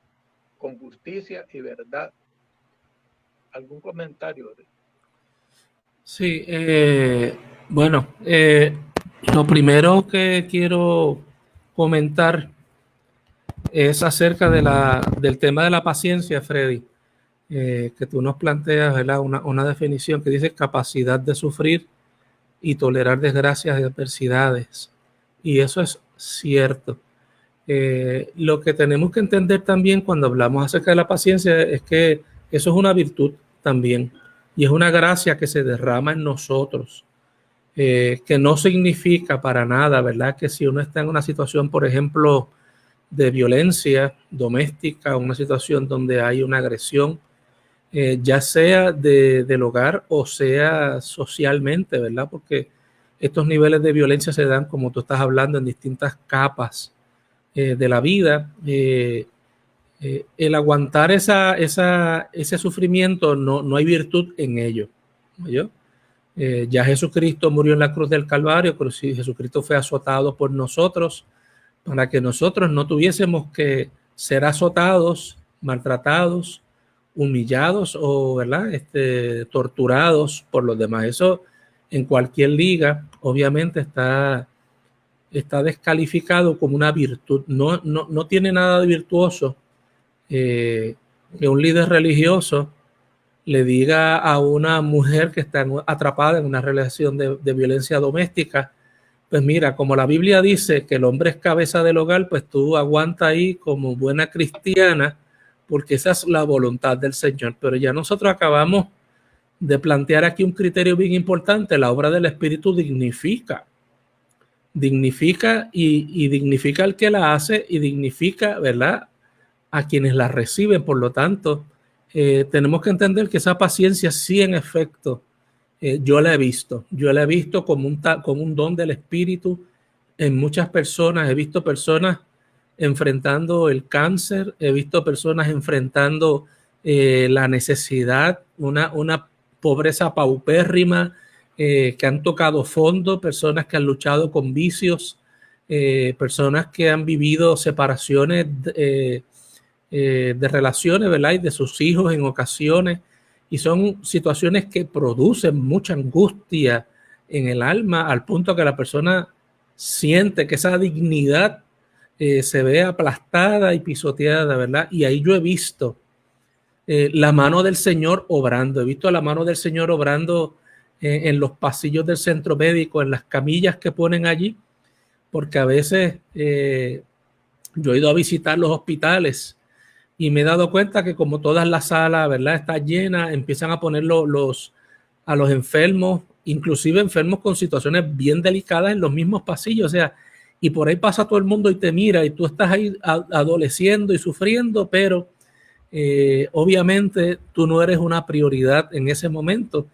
con justicia y verdad. ¿Algún comentario? Sí, bueno, lo primero que quiero comentar es acerca del tema de la paciencia, Freddy, que tú nos planteas, ¿verdad? Una definición que dice capacidad de sufrir y tolerar desgracias y adversidades. Y eso es cierto. Lo que tenemos que entender también cuando hablamos acerca de la paciencia es que eso es una virtud también, y es una gracia que se derrama en nosotros, que no significa para nada, ¿verdad?, que si uno está en una situación, por ejemplo, de violencia doméstica, una situación donde hay una agresión, ya sea del hogar o sea socialmente, ¿verdad? Porque estos niveles de violencia se dan, como tú estás hablando, en distintas capas de la vida. El aguantar ese sufrimiento, no hay virtud en ello, ¿no? Ya Jesucristo murió en la cruz del Calvario, pero si Jesucristo fue azotado por nosotros, para que nosotros no tuviésemos que ser azotados, maltratados, humillados o, ¿verdad?, torturados por los demás. Eso en cualquier liga obviamente está descalificado como una virtud. No tiene nada de virtuoso que un líder religioso le diga a una mujer que está atrapada en una relación de violencia doméstica, pues mira, como la Biblia dice que el hombre es cabeza del hogar, pues tú aguanta ahí como buena cristiana, porque esa es la voluntad del Señor. Pero ya nosotros acabamos de plantear aquí un criterio bien importante. La obra del Espíritu dignifica y dignifica al que la hace y dignifica, ¿verdad?, a quienes la reciben. Por lo tanto, tenemos que entender que esa paciencia sí, en efecto, yo la he visto como un don del Espíritu en muchas personas. He visto personas enfrentando el cáncer, he visto personas enfrentando la necesidad, una pobreza paupérrima, que han tocado fondo, personas que han luchado con vicios, personas que han vivido separaciones de relaciones, ¿verdad?, y de sus hijos en ocasiones, y son situaciones que producen mucha angustia en el alma, al punto que la persona siente que esa dignidad se ve aplastada y pisoteada, ¿verdad? Y ahí yo he visto la mano del Señor obrando. He visto la mano del Señor obrando en los pasillos del centro médico, en las camillas que ponen allí, porque a veces yo he ido a visitar los hospitales y me he dado cuenta que como todas las salas, ¿verdad?, está llena, empiezan a poner a los enfermos, inclusive enfermos con situaciones bien delicadas, en los mismos pasillos. O sea, y por ahí pasa todo el mundo y te mira y tú estás ahí adoleciendo y sufriendo, pero obviamente tú no eres una prioridad en ese momento.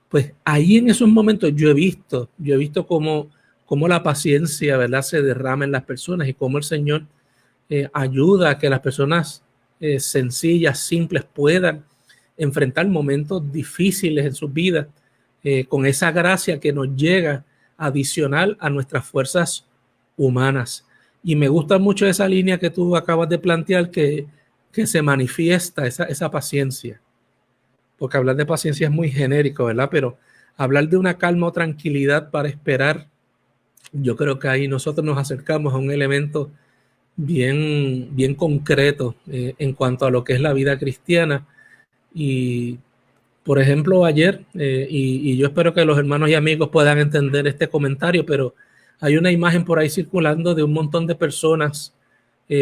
Pues ahí en esos momentos yo he visto cómo la paciencia, ¿verdad?, se derrama en las personas, y cómo el Señor ayuda a que las personas sencillas, simples, puedan enfrentar momentos difíciles en sus vidas con esa gracia que nos llega adicional a nuestras fuerzas humanas. Y me gusta mucho esa línea que tú acabas de plantear, que se manifiesta esa paciencia, porque hablar de paciencia es muy genérico, ¿verdad? Pero hablar de una calma o tranquilidad para esperar, yo creo que ahí nosotros nos acercamos a un elemento bien concreto en cuanto a lo que es la vida cristiana. Y, por ejemplo, ayer, y yo espero que los hermanos y amigos puedan entender este comentario, pero hay una imagen por ahí circulando de un montón de personas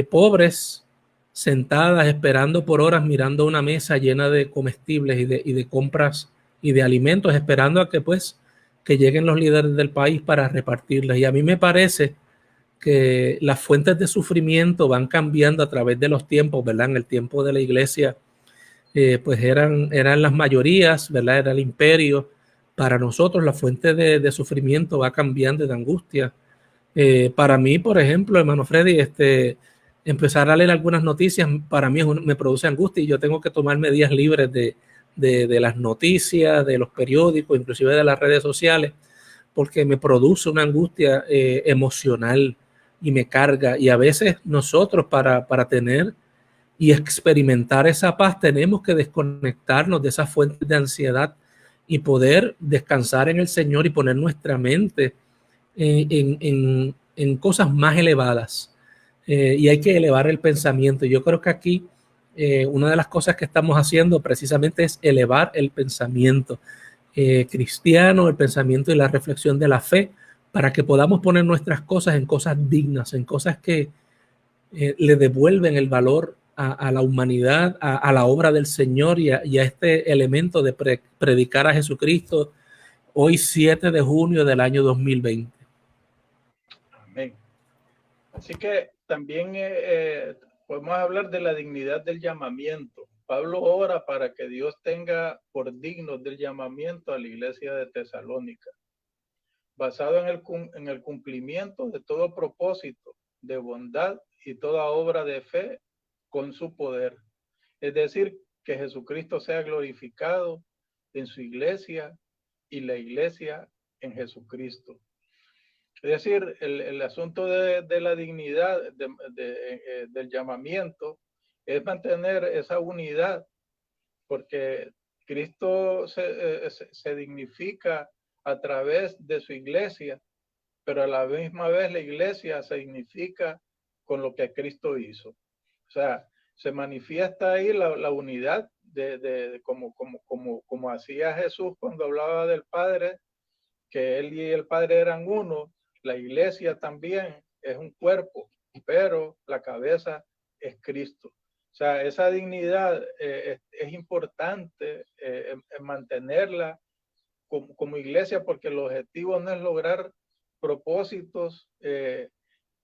pobres, sentadas, esperando por horas, mirando una mesa llena de comestibles y de compras y de alimentos, esperando a que pues que lleguen los líderes del país para repartirlas. Y a mí me parece que las fuentes de sufrimiento van cambiando a través de los tiempos, ¿verdad? En el tiempo de la iglesia, pues eran las mayorías, ¿verdad? Era el imperio. Para nosotros la fuente de sufrimiento va cambiando, de angustia. Para mí, por ejemplo, hermano Freddy, empezar a leer algunas noticias para mí me produce angustia y yo tengo que tomarme días libres de las noticias, de los periódicos, inclusive de las redes sociales, porque me produce una angustia emocional y me carga. Y a veces nosotros para tener y experimentar esa paz tenemos que desconectarnos de esas fuentes de ansiedad y poder descansar en el Señor y poner nuestra mente en cosas más elevadas. Y hay que elevar el pensamiento. Yo creo que aquí una de las cosas que estamos haciendo precisamente es elevar el pensamiento cristiano, el pensamiento y la reflexión de la fe, para que podamos poner nuestras cosas en cosas dignas, en cosas que le devuelven el valor a la humanidad, a la obra del Señor y a este elemento de predicar a Jesucristo hoy 7 de junio del año 2020. Amén. Así que también podemos hablar de la dignidad del llamamiento. Pablo ora para que Dios tenga por digno del llamamiento a la iglesia de Tesalónica, basado en el cumplimiento de todo propósito de bondad y toda obra de fe con su poder. Es decir, que Jesucristo sea glorificado en su iglesia y la iglesia en Jesucristo. Es decir, el asunto de la dignidad del llamamiento es mantener esa unidad, porque Cristo se dignifica a través de su iglesia, pero a la misma vez la iglesia se dignifica con lo que Cristo hizo. O sea, se manifiesta ahí la unidad como hacía Jesús cuando hablaba del Padre, que él y el Padre eran uno. La iglesia también es un cuerpo, pero la cabeza es Cristo. O sea, esa dignidad es importante mantenerla como iglesia, porque el objetivo no es lograr propósitos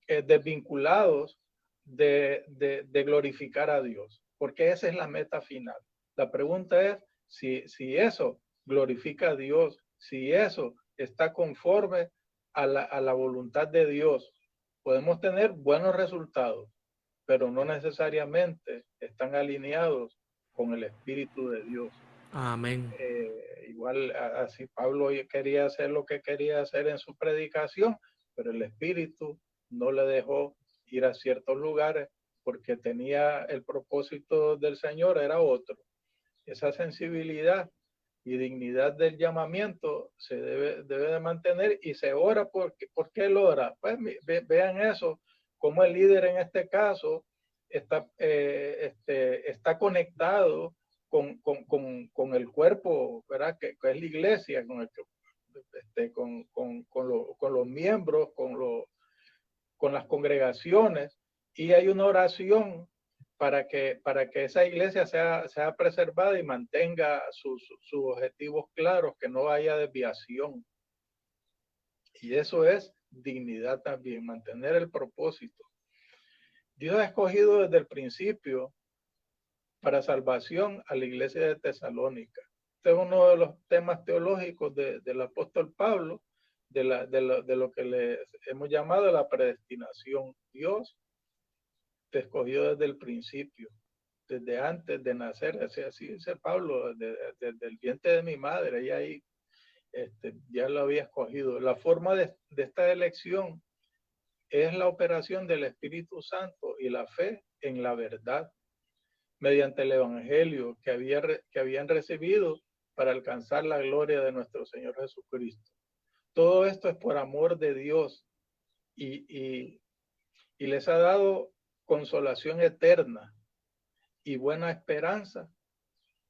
desvinculados de glorificar a Dios, porque esa es la meta final. La pregunta es si eso glorifica a Dios, si eso está conforme a la voluntad de Dios. Podemos tener buenos resultados, pero no necesariamente están alineados con el Espíritu de Dios. Amén. Igual así Pablo quería hacer lo que quería hacer en su predicación, pero el Espíritu no le dejó ir a ciertos lugares porque tenía el propósito del Señor, era otro. Esa sensibilidad y dignidad del llamamiento se debe de mantener y se ora. ¿Por qué él ora? Pues vean eso, como el líder en este caso está conectado con el cuerpo, ¿verdad? Que es la iglesia, con los miembros, con las congregaciones, y hay una oración para que esa iglesia sea preservada y mantenga sus objetivos claros, que no haya desviación. Y eso es dignidad también, mantener el propósito. Dios ha escogido desde el principio para salvación a la iglesia de Tesalónica. Este es uno de los temas teológicos del apóstol Pablo, de lo que le hemos llamado la predestinación. Dios te escogió desde el principio, desde antes de nacer. Así dice Pablo, desde el vientre de mi madre, y ahí ya lo había escogido. La forma de esta elección es la operación del Espíritu Santo y la fe en la verdad, mediante el Evangelio que habían recibido para alcanzar la gloria de nuestro Señor Jesucristo. Todo esto es por amor de Dios y les ha dado consolación eterna y buena esperanza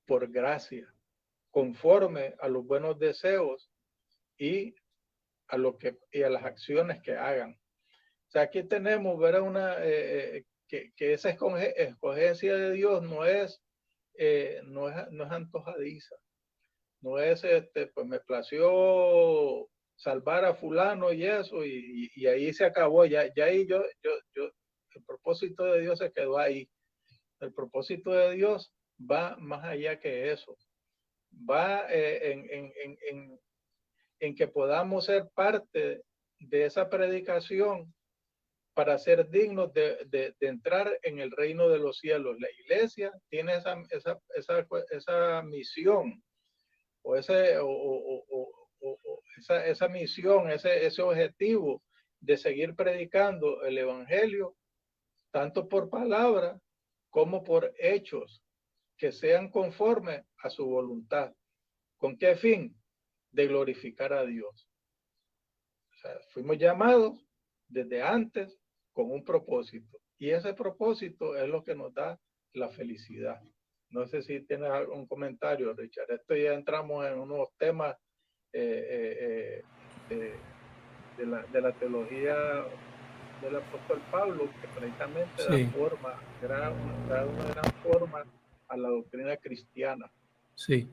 por gracia, conforme a los buenos deseos y a las acciones que hagan. O sea, aquí tenemos, ¿verdad? Que esa escogencia de Dios no es antojadiza, no es pues me plació salvar a fulano y eso, y ahí se acabó, ya ahí el propósito de Dios se quedó ahí. El propósito de Dios va más allá que eso, va en que podamos ser parte de esa predicación para ser dignos de entrar en el reino de los cielos. La iglesia tiene esa misión o esa misión, ese objetivo de seguir predicando el evangelio, tanto por palabra como por hechos, que sean conformes a su voluntad. ¿Con qué fin? De glorificar a Dios. O sea, fuimos llamados desde antes con un propósito, y ese propósito es lo que nos da la felicidad. No sé si tienes algún comentario, Richard. Esto ya entramos en unos temas de la teología del apóstol Pablo, que precisamente da una gran forma a la doctrina cristiana. Sí.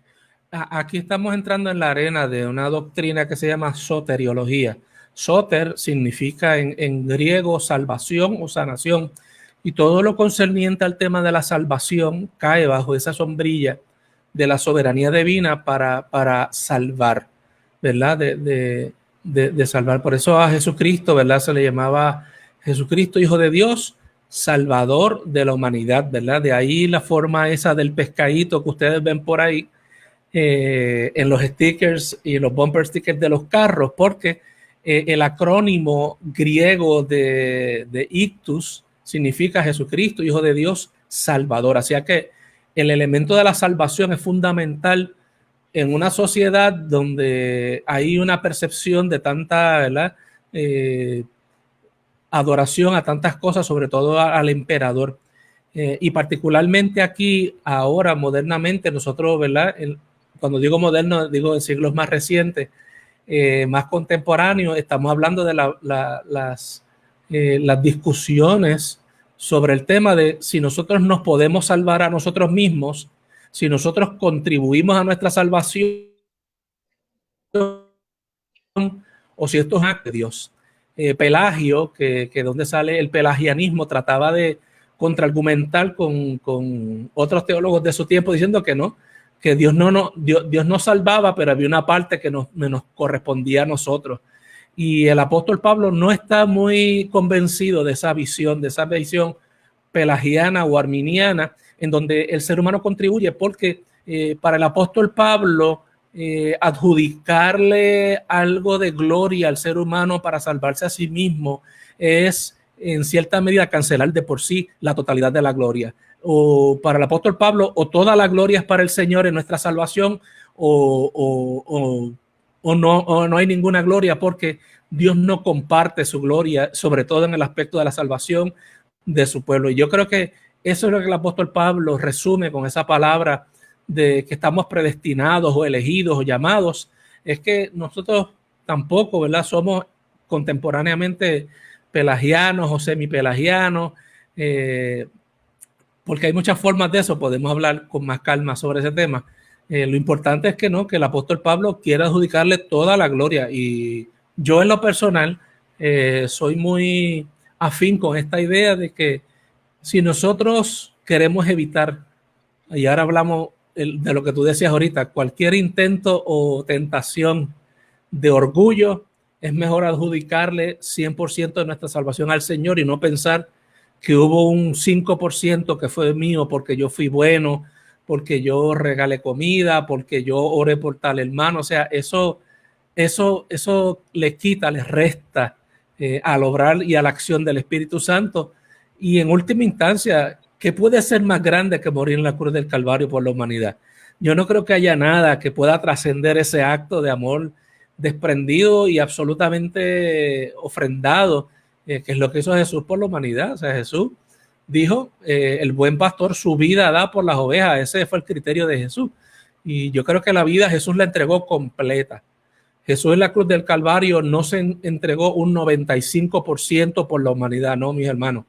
Aquí estamos entrando en la arena de una doctrina que se llama soteriología. Soter significa en griego salvación o sanación, y todo lo concerniente al tema de la salvación cae bajo esa sombrilla de la soberanía divina para salvar, ¿verdad? De salvar. Por eso a Jesucristo, ¿verdad? Se le llamaba Jesucristo, Hijo de Dios, Salvador de la humanidad, ¿verdad? De ahí la forma esa del pescadito que ustedes ven por ahí en los stickers y los bumper stickers de los carros, porque el acrónimo griego de ictus significa Jesucristo, Hijo de Dios, Salvador. Así que el elemento de la salvación es fundamental en una sociedad donde hay una percepción de tanta, ¿verdad? Adoración a tantas cosas, sobre todo al emperador. Y particularmente aquí, ahora, modernamente, nosotros, ¿verdad? Cuando digo moderno, digo en siglos más recientes, más contemporáneos, estamos hablando de las discusiones sobre el tema de si nosotros nos podemos salvar a nosotros mismos, si nosotros contribuimos a nuestra salvación o si esto es acto de Dios. Pelagio, que donde sale el pelagianismo, trataba de contraargumentar con otros teólogos de su tiempo diciendo que no, que Dios nos salvaba, pero había una parte que nos correspondía a nosotros. Y el apóstol Pablo no está muy convencido de esa visión pelagiana o arminiana, en donde el ser humano contribuye, porque para el apóstol Pablo adjudicarle algo de gloria al ser humano para salvarse a sí mismo es en cierta medida cancelar de por sí la totalidad de la gloria. O para el apóstol Pablo, o toda la gloria es para el Señor en nuestra salvación, o no hay ninguna gloria, porque Dios no comparte su gloria, sobre todo en el aspecto de la salvación de su pueblo. Y yo creo que eso es lo que el apóstol Pablo resume con esa palabra de que estamos predestinados o elegidos o llamados. Es que nosotros tampoco, ¿verdad? Somos contemporáneamente pelagianos o semipelagianos, porque hay muchas formas de eso. Podemos hablar con más calma sobre ese tema. Lo importante es que el apóstol Pablo quiere adjudicarle toda la gloria, y yo en lo personal soy muy afín con esta idea de que si nosotros queremos evitar, y ahora hablamos de lo que tú decías ahorita, cualquier intento o tentación de orgullo, es mejor adjudicarle 100% de nuestra salvación al Señor y no pensar que hubo un 5% que fue mío porque yo fui bueno, porque yo regalé comida, porque yo oré por tal hermano. O sea, eso le quita, le resta al obrar y a la acción del Espíritu Santo. Y en última instancia, ¿qué puede ser más grande que morir en la cruz del Calvario por la humanidad? Yo no creo que haya nada que pueda trascender ese acto de amor desprendido y absolutamente ofrendado, que es lo que hizo Jesús por la humanidad. O sea, Jesús dijo, el buen pastor su vida da por las ovejas. Ese fue el criterio de Jesús. Y yo creo que la vida Jesús la entregó completa. Jesús en la cruz del Calvario no se entregó un 95% por la humanidad, no, mis hermanos.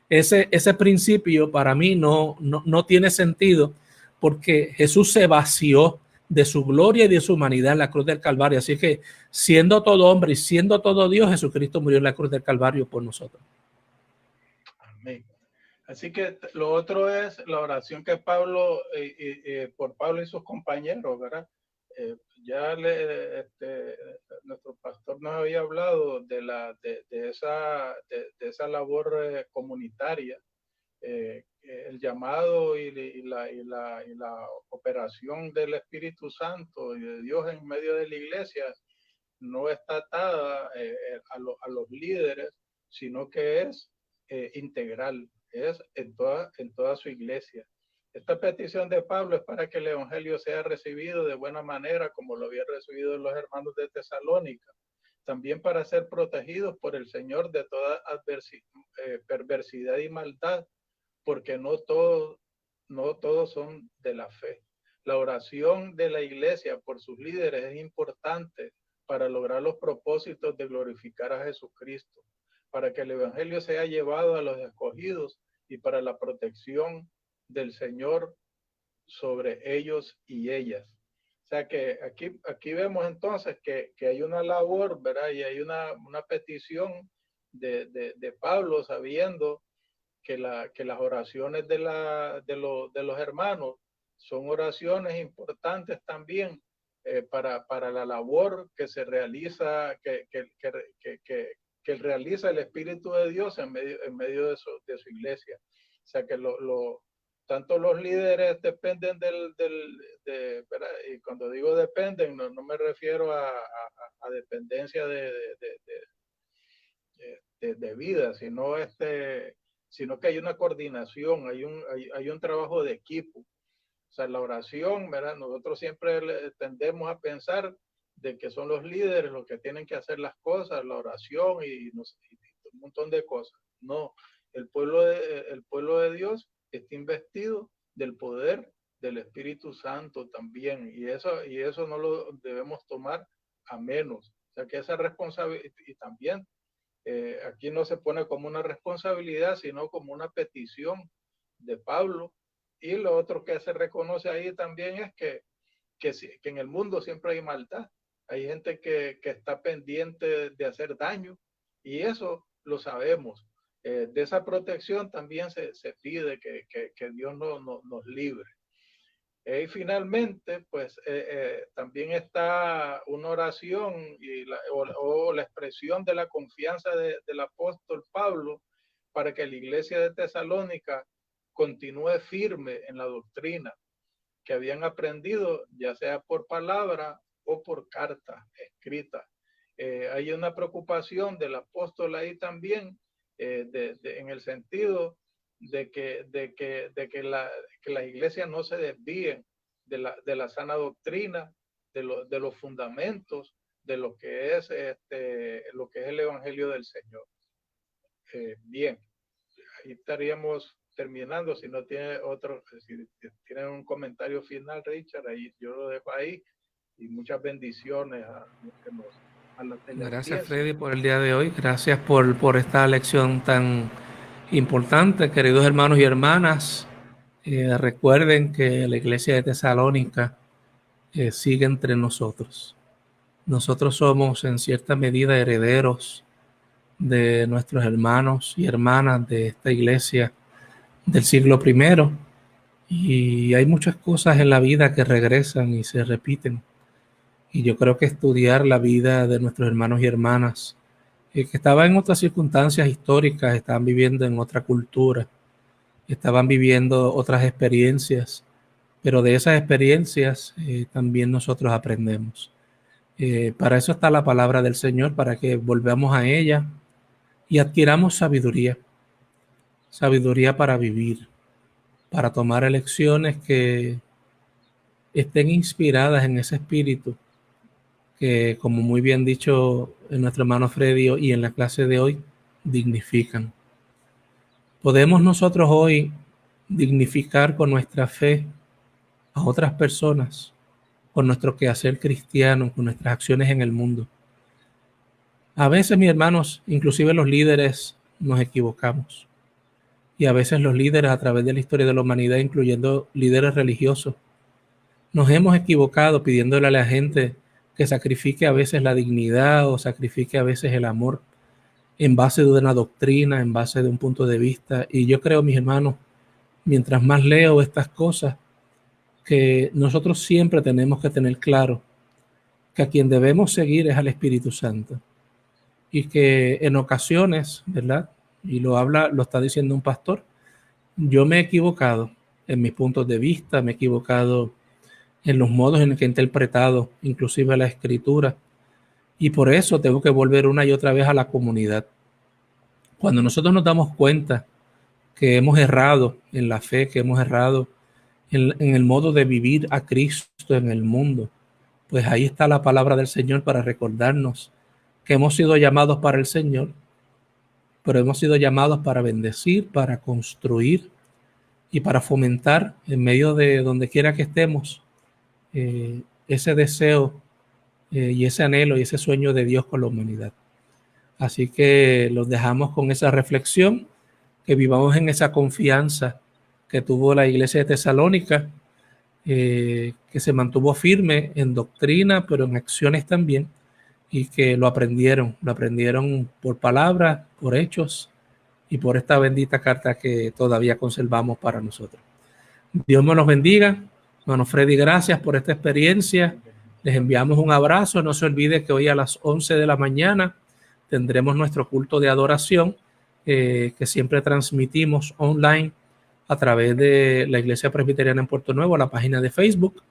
Ese principio para mí no tiene sentido, porque Jesús se vació de su gloria y de su humanidad en la cruz del Calvario. Así que, siendo todo hombre y siendo todo Dios, Jesucristo murió en la cruz del Calvario por nosotros. Amén. Así que lo otro es la oración que Pablo, por Pablo y sus compañeros, ¿verdad? Ya nuestro pastor nos había hablado de esa labor comunitaria, el llamado y la operación del Espíritu Santo y de Dios en medio de la iglesia no está atada a los líderes, sino que es integral, es en toda su iglesia. Esta petición de Pablo es para que el evangelio sea recibido de buena manera, como lo habían recibido los hermanos de Tesalónica. También para ser protegidos por el Señor de toda perversidad y maldad, porque no todos son de la fe. La oración de la iglesia por sus líderes es importante para lograr los propósitos de glorificar a Jesucristo, para que el evangelio sea llevado a los escogidos y para la protección del Señor sobre ellos y ellas. O sea que aquí vemos entonces que hay una labor, ¿verdad? Y hay una petición de Pablo, sabiendo que las oraciones de los hermanos son oraciones importantes también para la labor que se realiza, que realiza el Espíritu de Dios en medio de su iglesia. O sea que tanto los líderes dependen ¿verdad? Y cuando digo dependen, no me refiero a dependencia de vida, sino que hay una coordinación, hay un trabajo de equipo. O sea, la oración, ¿verdad? Nosotros siempre tendemos a pensar de que son los líderes los que tienen que hacer las cosas, la oración y un montón de cosas. No, el pueblo de Dios está investido del poder del Espíritu Santo también, y eso no lo debemos tomar a menos. O sea, que esa responsabilidad, y también aquí no se pone como una responsabilidad, sino como una petición de Pablo. Y lo otro que se reconoce ahí también es que en el mundo siempre hay maldad. Hay gente que está pendiente de hacer daño, y eso lo sabemos. De esa protección también se pide que Dios nos libre. Y finalmente, pues también está una oración o la expresión de la confianza del apóstol Pablo para que la iglesia de Tesalónica continúe firme en la doctrina que habían aprendido, ya sea por palabra o por carta escrita. Hay una preocupación del apóstol ahí también, en el sentido de que las iglesias no se desvíen de la sana doctrina, de los fundamentos, de lo que es el evangelio del Señor. Bien, ahí estaríamos terminando. Si no tiene si tienen un comentario final, Richard, ahí yo lo dejo ahí, y muchas bendiciones a la teleaudiencia. Gracias, Freddy, por el día de hoy. Gracias por esta lección tan importante, queridos hermanos y hermanas. Recuerden que la iglesia de Tesalónica sigue entre nosotros. Nosotros somos en cierta medida herederos de nuestros hermanos y hermanas de esta iglesia del siglo I, y hay muchas cosas en la vida que regresan y se repiten, y yo creo que estudiar la vida de nuestros hermanos y hermanas que estaban en otras circunstancias históricas, estaban viviendo en otra cultura, estaban viviendo otras experiencias, pero de esas experiencias también nosotros aprendemos. Para eso está la palabra del Señor, para que volvamos a ella y adquiramos sabiduría para vivir, para tomar elecciones que estén inspiradas en ese espíritu que, como muy bien dicho nuestro hermano Freddy y en la clase de hoy, dignifican. Podemos nosotros hoy dignificar con nuestra fe a otras personas, con nuestro quehacer cristiano, con nuestras acciones en el mundo. A veces, mis hermanos, inclusive los líderes nos equivocamos. Y a veces los líderes a través de la historia de la humanidad, incluyendo líderes religiosos, nos hemos equivocado pidiéndole a la gente que sacrifique a veces la dignidad o sacrifique a veces el amor en base de una doctrina, en base de un punto de vista. Y yo creo, mis hermanos, mientras más leo estas cosas, que nosotros siempre tenemos que tener claro que a quien debemos seguir es al Espíritu Santo. Y que en ocasiones, ¿verdad? Y lo está diciendo un pastor, yo me he equivocado en mis puntos de vista, me he equivocado en los modos en que he interpretado inclusive la Escritura, y por eso tengo que volver una y otra vez a la comunidad. Cuando nosotros nos damos cuenta que hemos errado en la fe, que hemos errado en el modo de vivir a Cristo en el mundo, pues ahí está la palabra del Señor para recordarnos que hemos sido llamados para el Señor, pero hemos sido llamados para bendecir, para construir y para fomentar en medio de donde quiera que estemos ese deseo y ese anhelo y ese sueño de Dios con la humanidad. Así que los dejamos con esa reflexión, que vivamos en esa confianza que tuvo la iglesia de Tesalónica, que se mantuvo firme en doctrina, pero en acciones también, y que lo aprendieron por palabras, por hechos y por esta bendita carta que todavía conservamos para nosotros. Dios me los bendiga. Hermano Freddy, gracias por esta experiencia. Les enviamos un abrazo. No se olvide que hoy a las 11 de la mañana tendremos nuestro culto de adoración que siempre transmitimos online a través de la Iglesia Presbiteriana en Puerto Nuevo, la página de Facebook.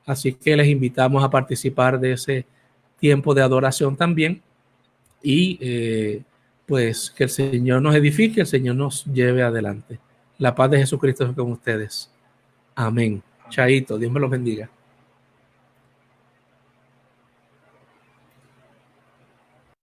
Así que les invitamos a participar de ese tiempo de adoración también. Y pues que el Señor nos edifique, el Señor nos lleve adelante. La paz de Jesucristo es con ustedes. Amén. Chaito, Dios me los bendiga.